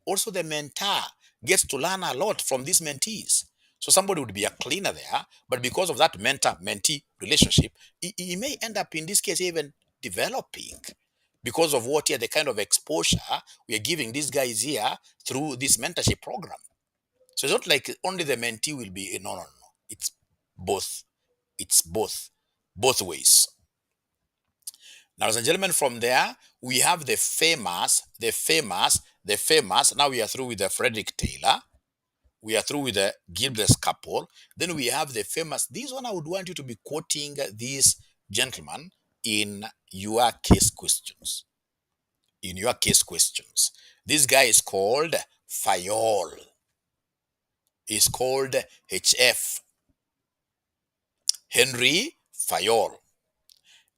also the mentor gets to learn a lot from these mentees. So somebody would be a cleaner there, but because of that mentor-mentee relationship, he may end up in this case even developing because of what here, the kind of exposure we are giving these guys here through this mentorship program. So it's not like only the mentee will be, no, no, no. It's both. It's both ways. Now, ladies and gentlemen, from there, we have the famous. Now we are through with the Frederick Taylor. We are through with the Gilbert couple. Then we have the famous, this one I would want you to be quoting this gentleman in your case questions. In your case questions. This guy is called Fayol. Is called HF. Henry Fayol.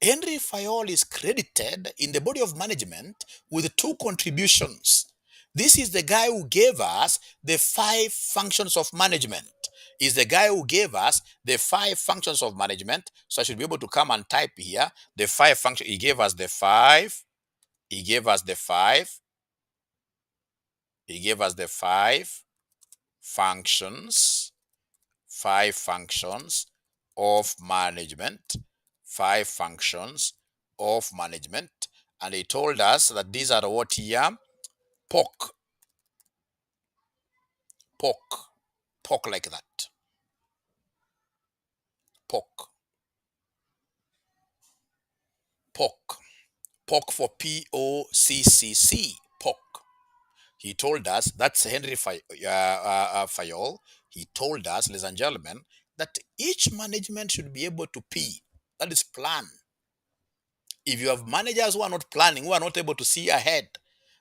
Henry Fayol is credited in the body of management with 2 contributions. This is the guy who gave us the 5 functions of management. Is the guy who gave us the 5 functions of management. So I should be able to come and type here the 5 functions. He gave us the 5. He gave us the 5. He gave us the 5 functions. 5 functions of management. 5 functions of management. And he told us that these are what here? Pork. Pork. Pork like that. Pork. Pork. Pork for POCCC. Pork. He told us, that's Henry Fayol. He told us, ladies and gentlemen, that each management should be able to P. That is plan. If you have managers who are not planning, who are not able to see ahead,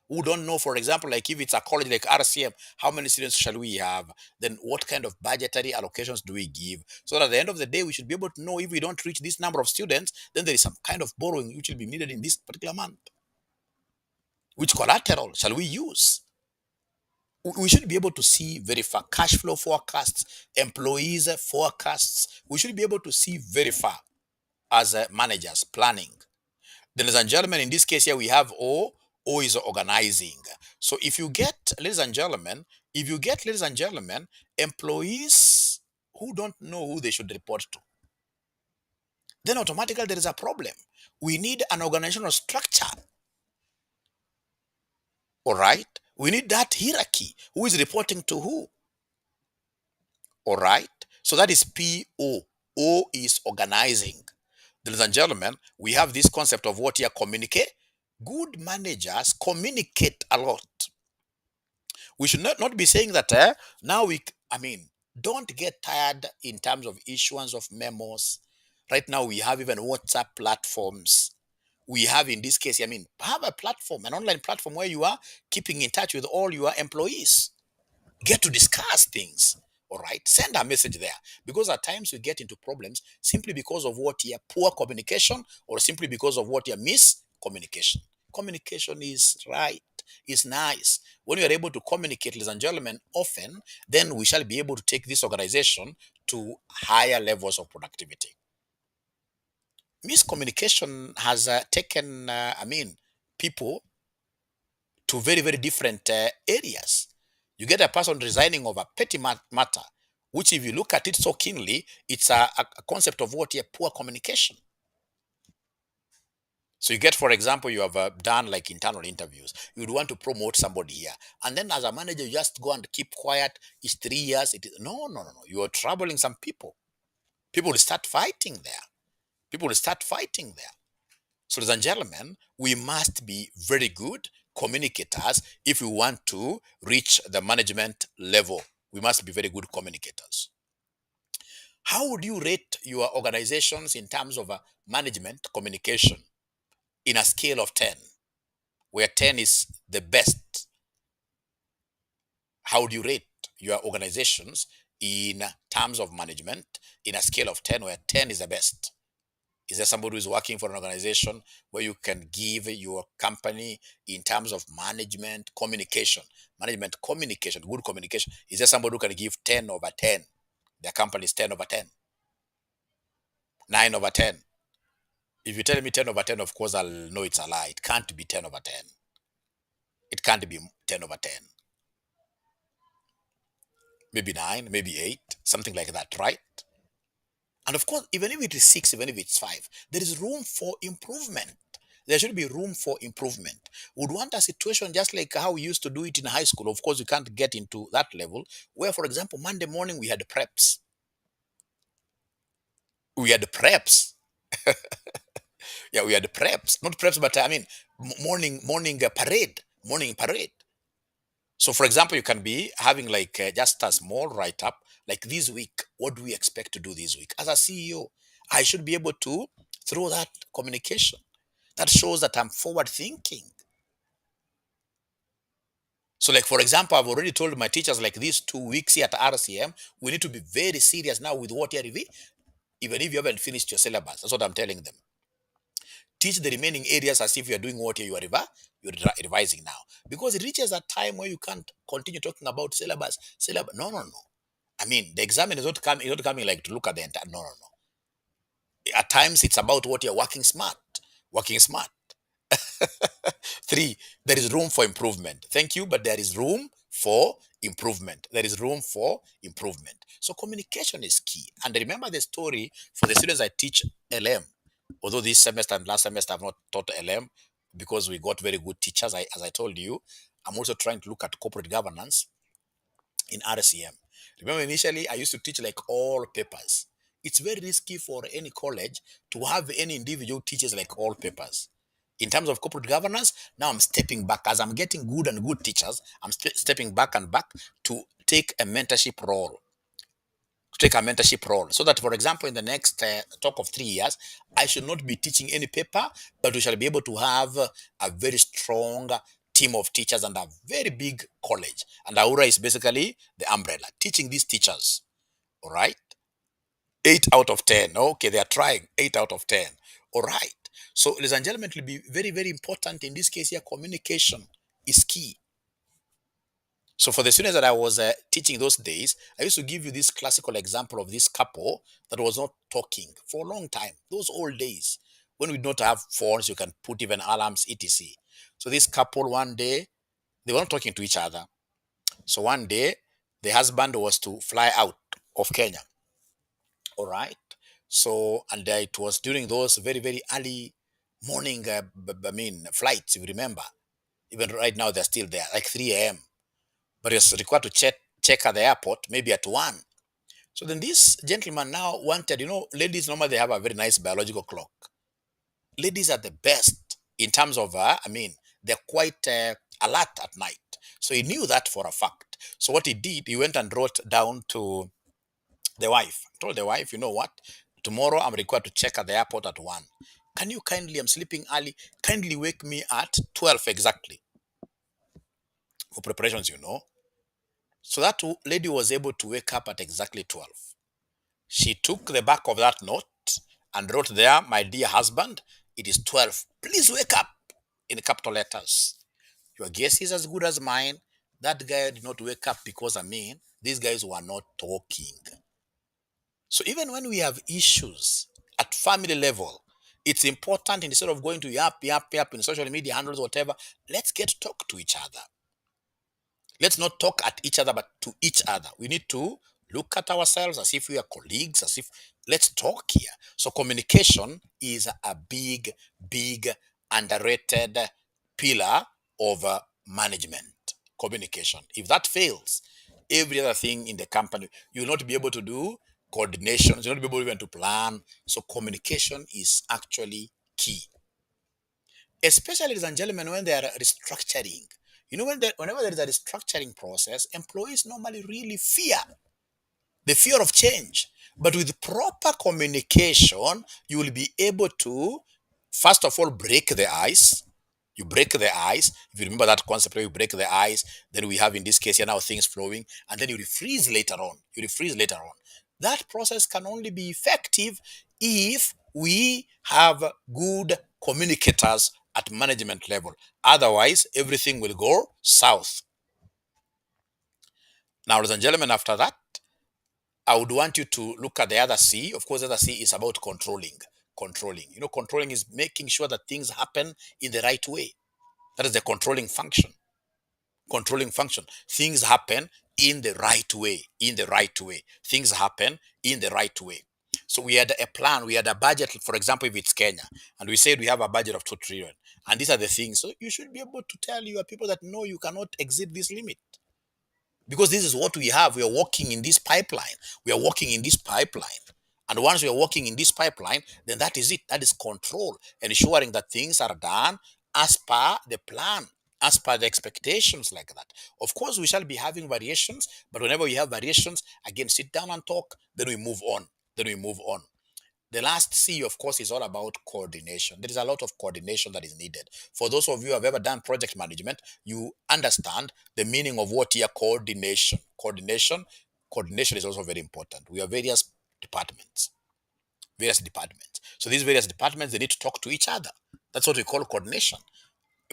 who don't know, for example, like if it's a college like RCM, how many students shall we have? Then what kind of budgetary allocations do we give? So that at the end of the day, we should be able to know if we don't reach this number of students, then there is some kind of borrowing which will be needed in this particular month. Which collateral shall we use? We should be able to see, verify cash flow forecasts, employees forecasts. We should be able to see, verify as managers planning. Then, ladies and gentlemen, in this case here, we have O. O is organizing. So if you get, ladies and gentlemen, employees who don't know who they should report to, then automatically there is a problem. We need an organizational structure. All right? We need that hierarchy. Who is reporting to who? All right? So that is PO. O is organizing. Ladies and gentlemen, we have this concept of what here communicate. Good managers communicate a lot. We should not be saying that now don't get tired in terms of issuance of memos. Right now, we have even WhatsApp platforms. We have in this case, have a platform, an online platform where you are keeping in touch with all your employees. get to discuss things. All right, send a message there, because at times we get into problems simply because of what your poor communication, or simply because of what your miscommunication. Communication is right, is nice. When you are able to communicate, ladies and gentlemen, often, then we shall be able to take this organization to higher levels of productivity. Miscommunication has taken, people to very, very different areas. You get a person resigning over petty matter, which, if you look at it so keenly, it's a concept of what? A poor communication. So you get, for example, you have done like internal interviews. You'd want to promote somebody here, and then as a manager, you just go and keep quiet. It's 3 years. It is no, no, no, no. You are troubling some people. People will start fighting there. People will start fighting there. So, ladies and gentlemen, we must be very good communicators if we want to reach the management level. We must be very good communicators. How would you rate your organizations in terms of management communication in a scale of 10, where 10 is the best? How would you rate your organizations in terms of management in a scale of 10, where 10 is the best? Is there somebody who's working for an organization where you can give your company in terms of management communication, good communication? Is there somebody who can give 10 over 10? Their company is 10 over 10, 9 over 10. If you tell me 10 over 10, of course, I'll know it's a lie. It can't be 10 over 10. It can't be 10 over 10. Maybe 9, maybe 8, something like that, right? And of course, even if it is 6, even if it's 5, there is room for improvement. There should be room for improvement. Would want a situation just like how we used to do it in high school. Of course, we can't get into that level where, for example, Monday morning we had preps. We had preps. Yeah, we had preps. Not preps, but I mean morning parade. Morning parade. So, for example, you can be having like just a small write up, like this week. What do we expect to do this week? As a CEO, I should be able to through that communication. That shows that I'm forward thinking. So, like for example, I've already told my teachers like these 2 weeks here at RCM, we need to be very serious now with what you're reviewing, even if you haven't finished your syllabus. That's what I'm telling them. Teach the remaining areas as if you're doing what you're revising now. Because it reaches a time where you can't continue talking about syllabus. Syllabus. No, no, no. I mean, the exam is not coming like to look at the entire. No, no, no. At times, it's about what you're working smart. Working smart. Three, there is room for improvement. Thank you, but there is room for improvement. There is room for improvement. So communication is key. And remember the story for the students I teach LM. Although this semester and last semester I've not taught LM because we got very good teachers. As I told you, I'm also trying to look at corporate governance in RCM. Remember, initially I used to teach like all papers. It's very risky for any college to have any individual teachers like all papers. In terms of corporate governance, now I'm stepping back as I'm getting good and good teachers. I'm stepping back and back to take a mentorship role. So that, for example, in the next talk of 3 years, I should not be teaching any paper, but we shall be able to have a very strong team of teachers and a very big college. And Aura is basically the umbrella, teaching these teachers. All right. 8 out of 10. Okay, they are trying. 8 out of 10. All right. So, ladies and gentlemen, it will be very, very important in this case here. Communication is key. So, for the students that I was teaching those days, I used to give you this classical example of this couple that was not talking for a long time. Those old days when we don't have phones, you can put even alarms, etc. So, this couple one day, they were not talking to each other. So, one day, the husband was to fly out of Kenya. All right. So, and it was during those very, very early morning, flights, if you remember. Even right now, they're still there, like 3 a.m. But it's required to check at the airport, maybe at 1. So then this gentleman now wanted, ladies normally they have a very nice biological clock. Ladies are the best in terms of, they're quite alert at night. So he knew that for a fact. So what he did, he went and wrote down to the wife, told the wife, you know what? Tomorrow I'm required to check at the airport at 1. Can you kindly, I'm sleeping early, kindly wake me at 12 exactly for preparations. So that lady was able to wake up at exactly 12. She took the back of that note and wrote there, "My dear husband, it is 12. Please wake up," in capital letters. Your guess is as good as mine. That guy did not wake up because, these guys were not talking. So even when we have issues at family level, it's important, instead of going to yap in social media handles, whatever, let's get to talk to each other. Let's not talk at each other, but to each other. We need to look at ourselves as if we are colleagues, as if, let's talk here. So communication is a big, big, underrated pillar of management. Communication. If that fails, every other thing in the company, you will not be able to do coordination. You'll not be able even to plan. So communication is actually key, especially, ladies and gentlemen, when they are restructuring. Whenever there is a restructuring process, employees normally really fear the fear of change. But with proper communication, you will be able to, first of all, break the ice. You break the ice. If you remember that concept, where you break the ice, then we have, in this case here now, things flowing, and then you refreeze later on. You refreeze later on. That process can only be effective if we have good communicators at management level. Otherwise, everything will go south. Now, ladies and gentlemen, after that, I would want you to look at the other C. Of course, the other C is about controlling. Controlling. Controlling is making sure that things happen in the right way. That is the controlling function. Controlling function. Things happen in the right way. In the right way. Things happen in the right way. So we had a plan, we had a budget, for example, if it's Kenya, and we said we have a budget of 2 trillion. And these are the things. So you should be able to tell your people that, no, you cannot exceed this limit, because this is what we have. We are walking in this pipeline. We are walking in this pipeline. And once we are walking in this pipeline, then that is it. That is control, ensuring that things are done as per the plan, as per the expectations, like that. Of course, we shall be having variations, but whenever we have variations, again, sit down and talk, then we move on. Then we move on. The last C, of course, is all about coordination. There is a lot of coordination that is needed. For those of you who have ever done project management, you understand the meaning of what here coordination. Coordination is also very important. We have various departments. Various departments. So these various departments, they need to talk to each other. That's what we call coordination.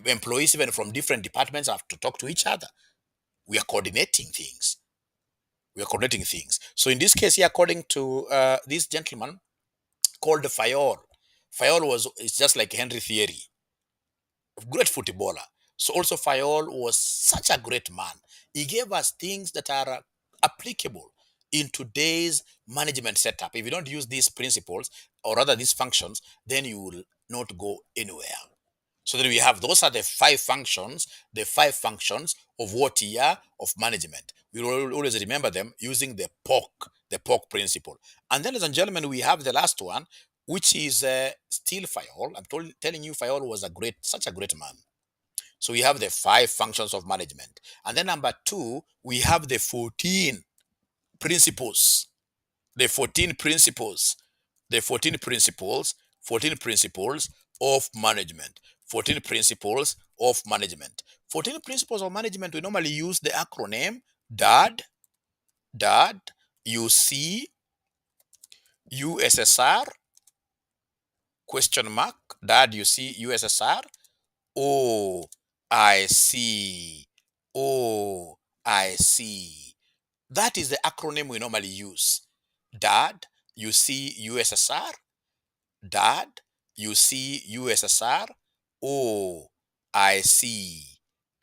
Employees, even from different departments, have to talk to each other. We are coordinating things. So in this case here, according to this gentleman called Fayol. Fayol is just like Henry Thierry, a great footballer. So also Fayol was such a great man. He gave us things that are applicable in today's management setup. If you don't use these principles, or rather these functions, then you will not go anywhere. So then we have, those are the five functions of what year of management. We will always remember them using the POC principle. And then, ladies and gentlemen, we have the last one, which is still Fayol. Telling you, Fayol was such a great man. So we have the 5 functions of management. And then number 2, we have the 14 principles. The 14 principles. The 14 principles. 14 principles of management. 14 principles of management. 14 principles of management, we normally use the acronym DAD, DAD, UC, USSR, question mark, DAD, UC, USSR. Oh, I see. Oh, I see. That is the acronym we normally use. DAD, UC, USSR. DAD, UC, USSR. Oh, I see.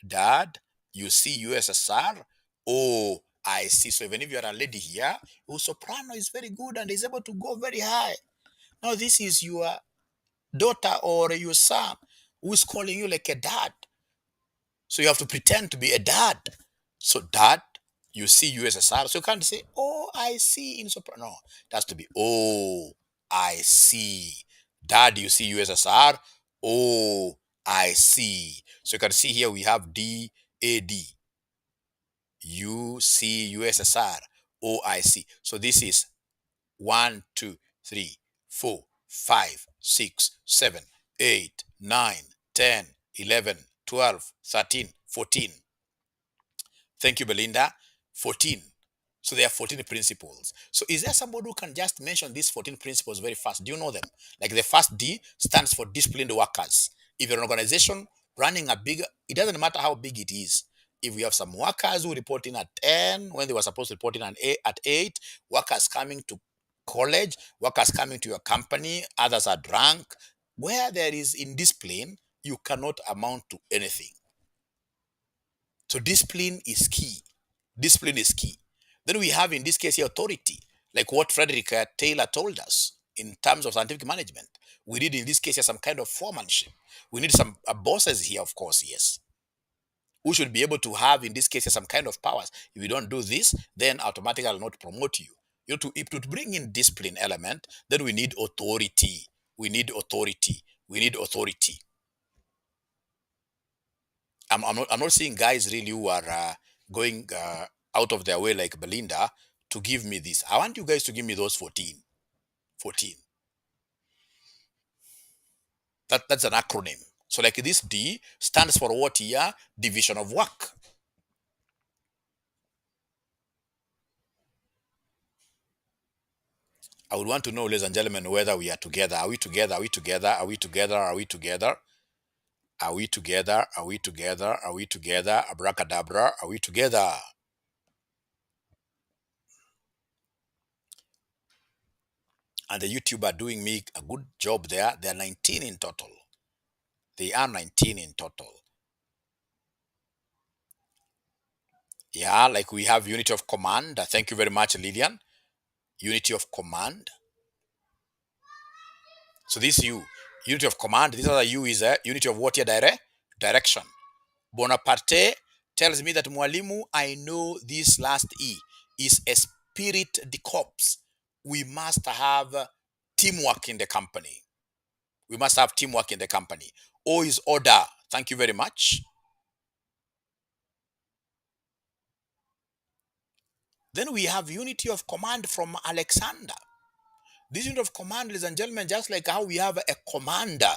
DAD, UC, USSR. Oh, I see. So even if you are a lady here, whose soprano is very good and is able to go very high. Now this is your daughter or your son who is calling you like a dad. So you have to pretend to be a dad. So dad, you see USSR. So you can't say, oh, I see in soprano. No, it has to be, oh, I see. Dad, you see USSR. Oh, I see. So you can see here we have D, A, D. You see USSR. Oh, I see. So this is 1, 2, 3, 4, 5, 6, 7, 8, 9, 10, 11, 12, 13, 14. Thank you, Belinda. 14. So there are 14 principles. So is there somebody who can just mention these 14 principles very fast? Do you know them? Like the first D stands for disciplined workers. If you're an organization running a big, it doesn't matter how big it is. If we have some workers who report in at 10 when they were supposed to report in at 8, workers coming to college, workers coming to your company, others are drunk. Where there is indiscipline, you cannot amount to anything. So discipline is key. Discipline is key. Then we have in this case authority, like what Frederick Taylor told us in terms of scientific management. We need in this case some kind of foremanship. We need some bosses here, of course, yes, who should be able to have in this case some kind of powers. If you don't do this, then automatically I'll not promote you. You know, to bring in discipline element, then we need authority. We need authority. We need authority. I'm not seeing guys really who are going out of their way like Belinda to give me this. I want you guys to give me those 14. 14. That's an acronym. So like this D stands for what here? Division of work. I would want to know, ladies and gentlemen, whether we are together. Are we together? Are we together? Are we together? Are we together? Are we together? Are we together? Are we together? Abracadabra. Are we together? And the YouTube are doing me a good job there. They are 19 in total. They are 19 in total. Yeah, like we have unity of command. Thank you very much, Lillian. Unity of command. So this unity of command. This other U is a unity of what here? Direction. Bonaparte tells me that Mwalimu, I know this last E is a spirit de corps. We must have teamwork in the company. We must have teamwork in the company. O is order. Thank you very much. Then we have unity of command from Alexander. This unit of command, ladies and gentlemen, just like how we have a commander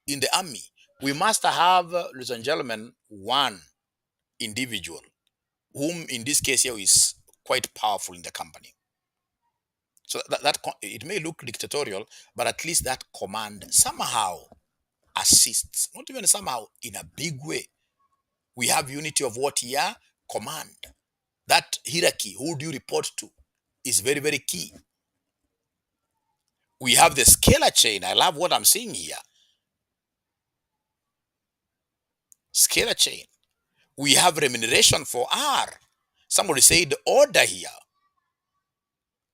in the army, we must have, ladies and gentlemen, one individual, whom in this case here is quite powerful in the company. So that it may look dictatorial, but at least that command somehow assists, not even somehow, in a big way. We have unity of what here? Command. That hierarchy, who do you report to, is very, very key. We have the scalar chain. I love what I'm seeing here. Scalar chain. We have remuneration for R. Somebody said order here.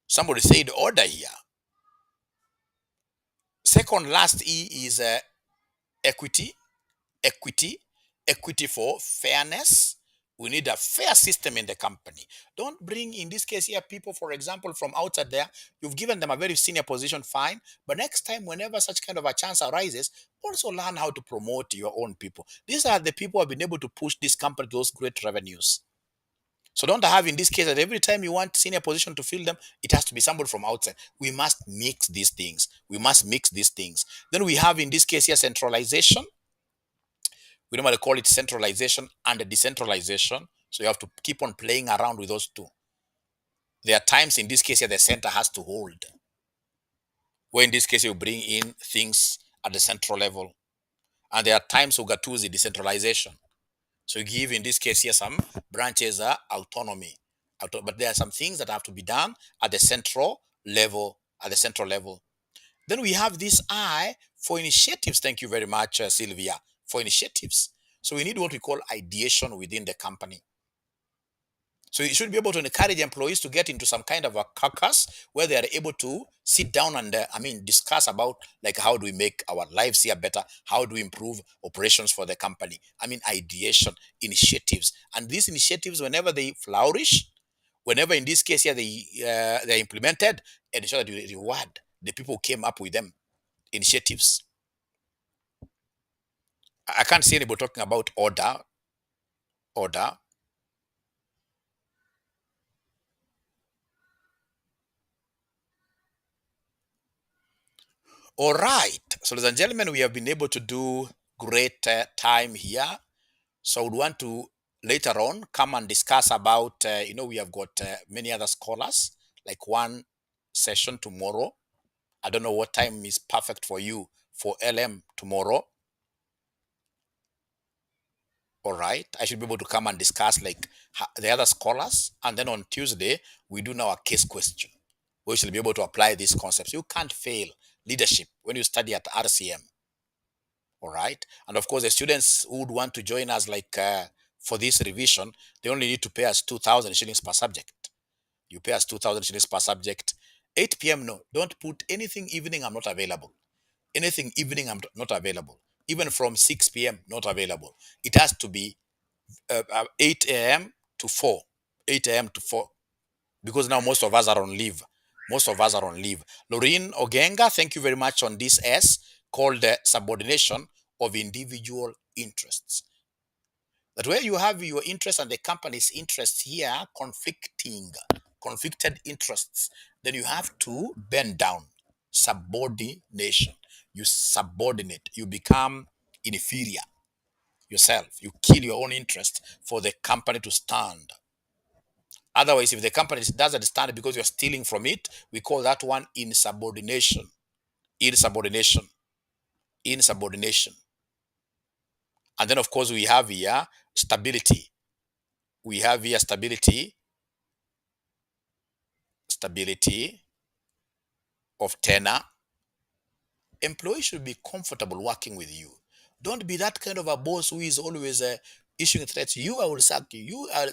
Somebody said order here. Second last E is equity. Equity. Equity for fairness. We need a fair system in the company. Don't bring, in this case here, people, for example, from outside there. You've given them a very senior position, fine. But next time, whenever such kind of a chance arises, also learn how to promote your own people. These are the people who have been able to push this company to those great revenues. So don't have in this case that every time you want senior position to fill them, it has to be somebody from outside. We must mix these things. We must mix these things. Then we have in this case here centralization. We normally call it centralization and decentralization. So you have to keep on playing around with those two. There are times in this case here the center has to hold. Where in this case you bring in things at the central level. And there are times we got to the decentralization. So you give in this case here some branches autonomy. But there are some things that have to be done at the central level. At the central level. Then we have this I for initiatives. Thank you very much, Sylvia, for initiatives. So we need what we call ideation within the company. So you should be able to encourage employees to get into some kind of a caucus where they are able to sit down and, discuss about like how do we make our lives here better? How do we improve operations for the company? Ideation, initiatives. And these initiatives, whenever they flourish, whenever in this case here they're implemented, ensure that you reward the people who came up with them. Initiatives. I can't see anybody talking about order. Order. All right. So, ladies and gentlemen, we have been able to do great time here. So, I would want to later on come and discuss about, we have got many other scholars, like one session tomorrow. I don't know what time is perfect for you for LM tomorrow. All right. I should be able to come and discuss like the other scholars. And then on Tuesday, we do now a case question. We shall be able to apply these concepts. You can't fail leadership when you study at RCM. All right. And of course, the students who would want to join us, like for this revision, they only need to pay us 2,000 shillings per subject. You pay us 2,000 shillings per subject. 8 p.m. No, don't put anything evening. I'm not available. Anything evening, I'm not available. Even from 6 p.m. not available. It has to be 8 a.m. to 4. 8 a.m. to 4. Because now most of us are on leave. Most of us are on leave. Lorraine Ogenga, thank you very much on this S called the subordination of individual interests. That where you have your interest and the company's interests here conflicted interests, then you have to bend down. Subordination. You subordinate. You become inferior yourself. You kill your own interest for the company to stand. Otherwise, if the company doesn't stand because you're stealing from it, we call that one insubordination. Insubordination. Insubordination. And then, of course, we have here stability. We have here stability. Stability of tenure. Employees should be comfortable working with you. Don't be that kind of a boss who is always issuing threats. You, I will sack you. You are.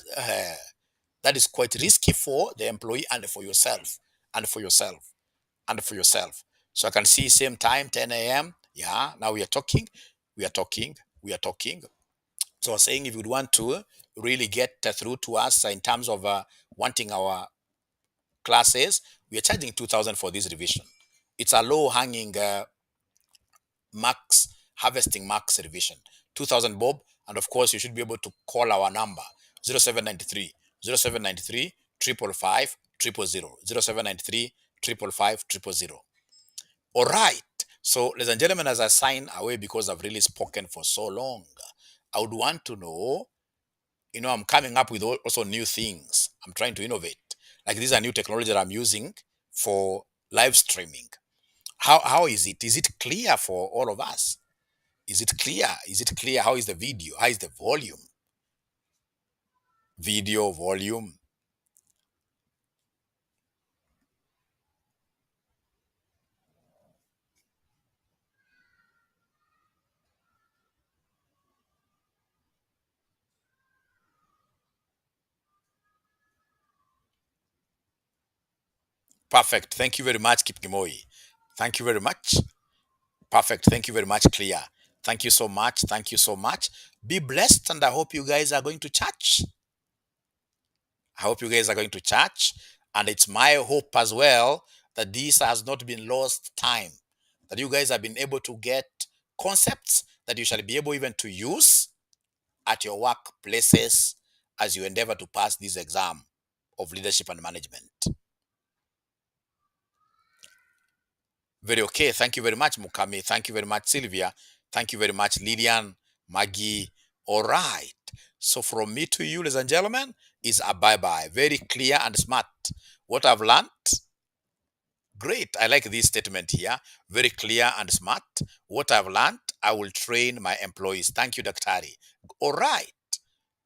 That is quite risky for the employee and for yourself. And for yourself. And for yourself. So I can see same time, 10 a.m. Yeah, now we are talking. We are talking. We are talking. So I was saying if you would want to really get through to us in terms of wanting our classes, we are charging 2,000 for this revision. It's a low hanging max harvesting max revision. 2,000 bob, and of course you should be able to call our number 0793 0793 555 000 0793 555 000. All right. So, ladies and gentlemen, as I sign away because I've really spoken for so long, I would want to know, I'm coming up with also new things. I'm trying to innovate. Like these are new technology that I'm using for live streaming. How is it? Is it clear for all of us? Is it clear? Is it clear? How is the video? How is the volume? Video volume. Perfect. Thank you very much, Kipkimoi. Thank you very much. Perfect. Thank you very much, Clear. Thank you so much. Thank you so much. Be blessed, and I hope you guys are going to church. I hope you guys are going to church. And it's my hope as well that this has not been lost time, that you guys have been able to get concepts that you shall be able even to use at your workplaces as you endeavor to pass this exam of leadership and management. Very okay. Thank you very much, Mukami. Thank you very much, Sylvia. Thank you very much, Lillian, Maggie. All right. So from me to you, ladies and gentlemen, is a bye-bye. Very clear and smart. What I've learned, great. I like this statement here. Very clear and smart. What I've learned, I will train my employees. Thank you, Daktari. All right.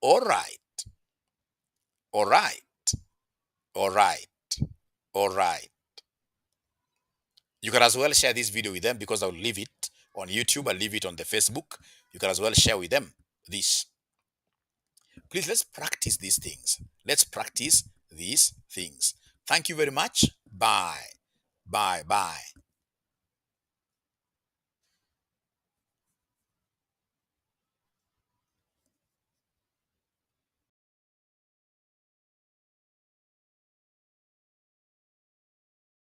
All right. All right. All right. All right. You can as well share this video with them because I'll leave it on YouTube. I'll leave it on the Facebook. You can as well share with them this. Please, let's practice these things. Let's practice these things. Thank you very much. Bye. Bye. Bye.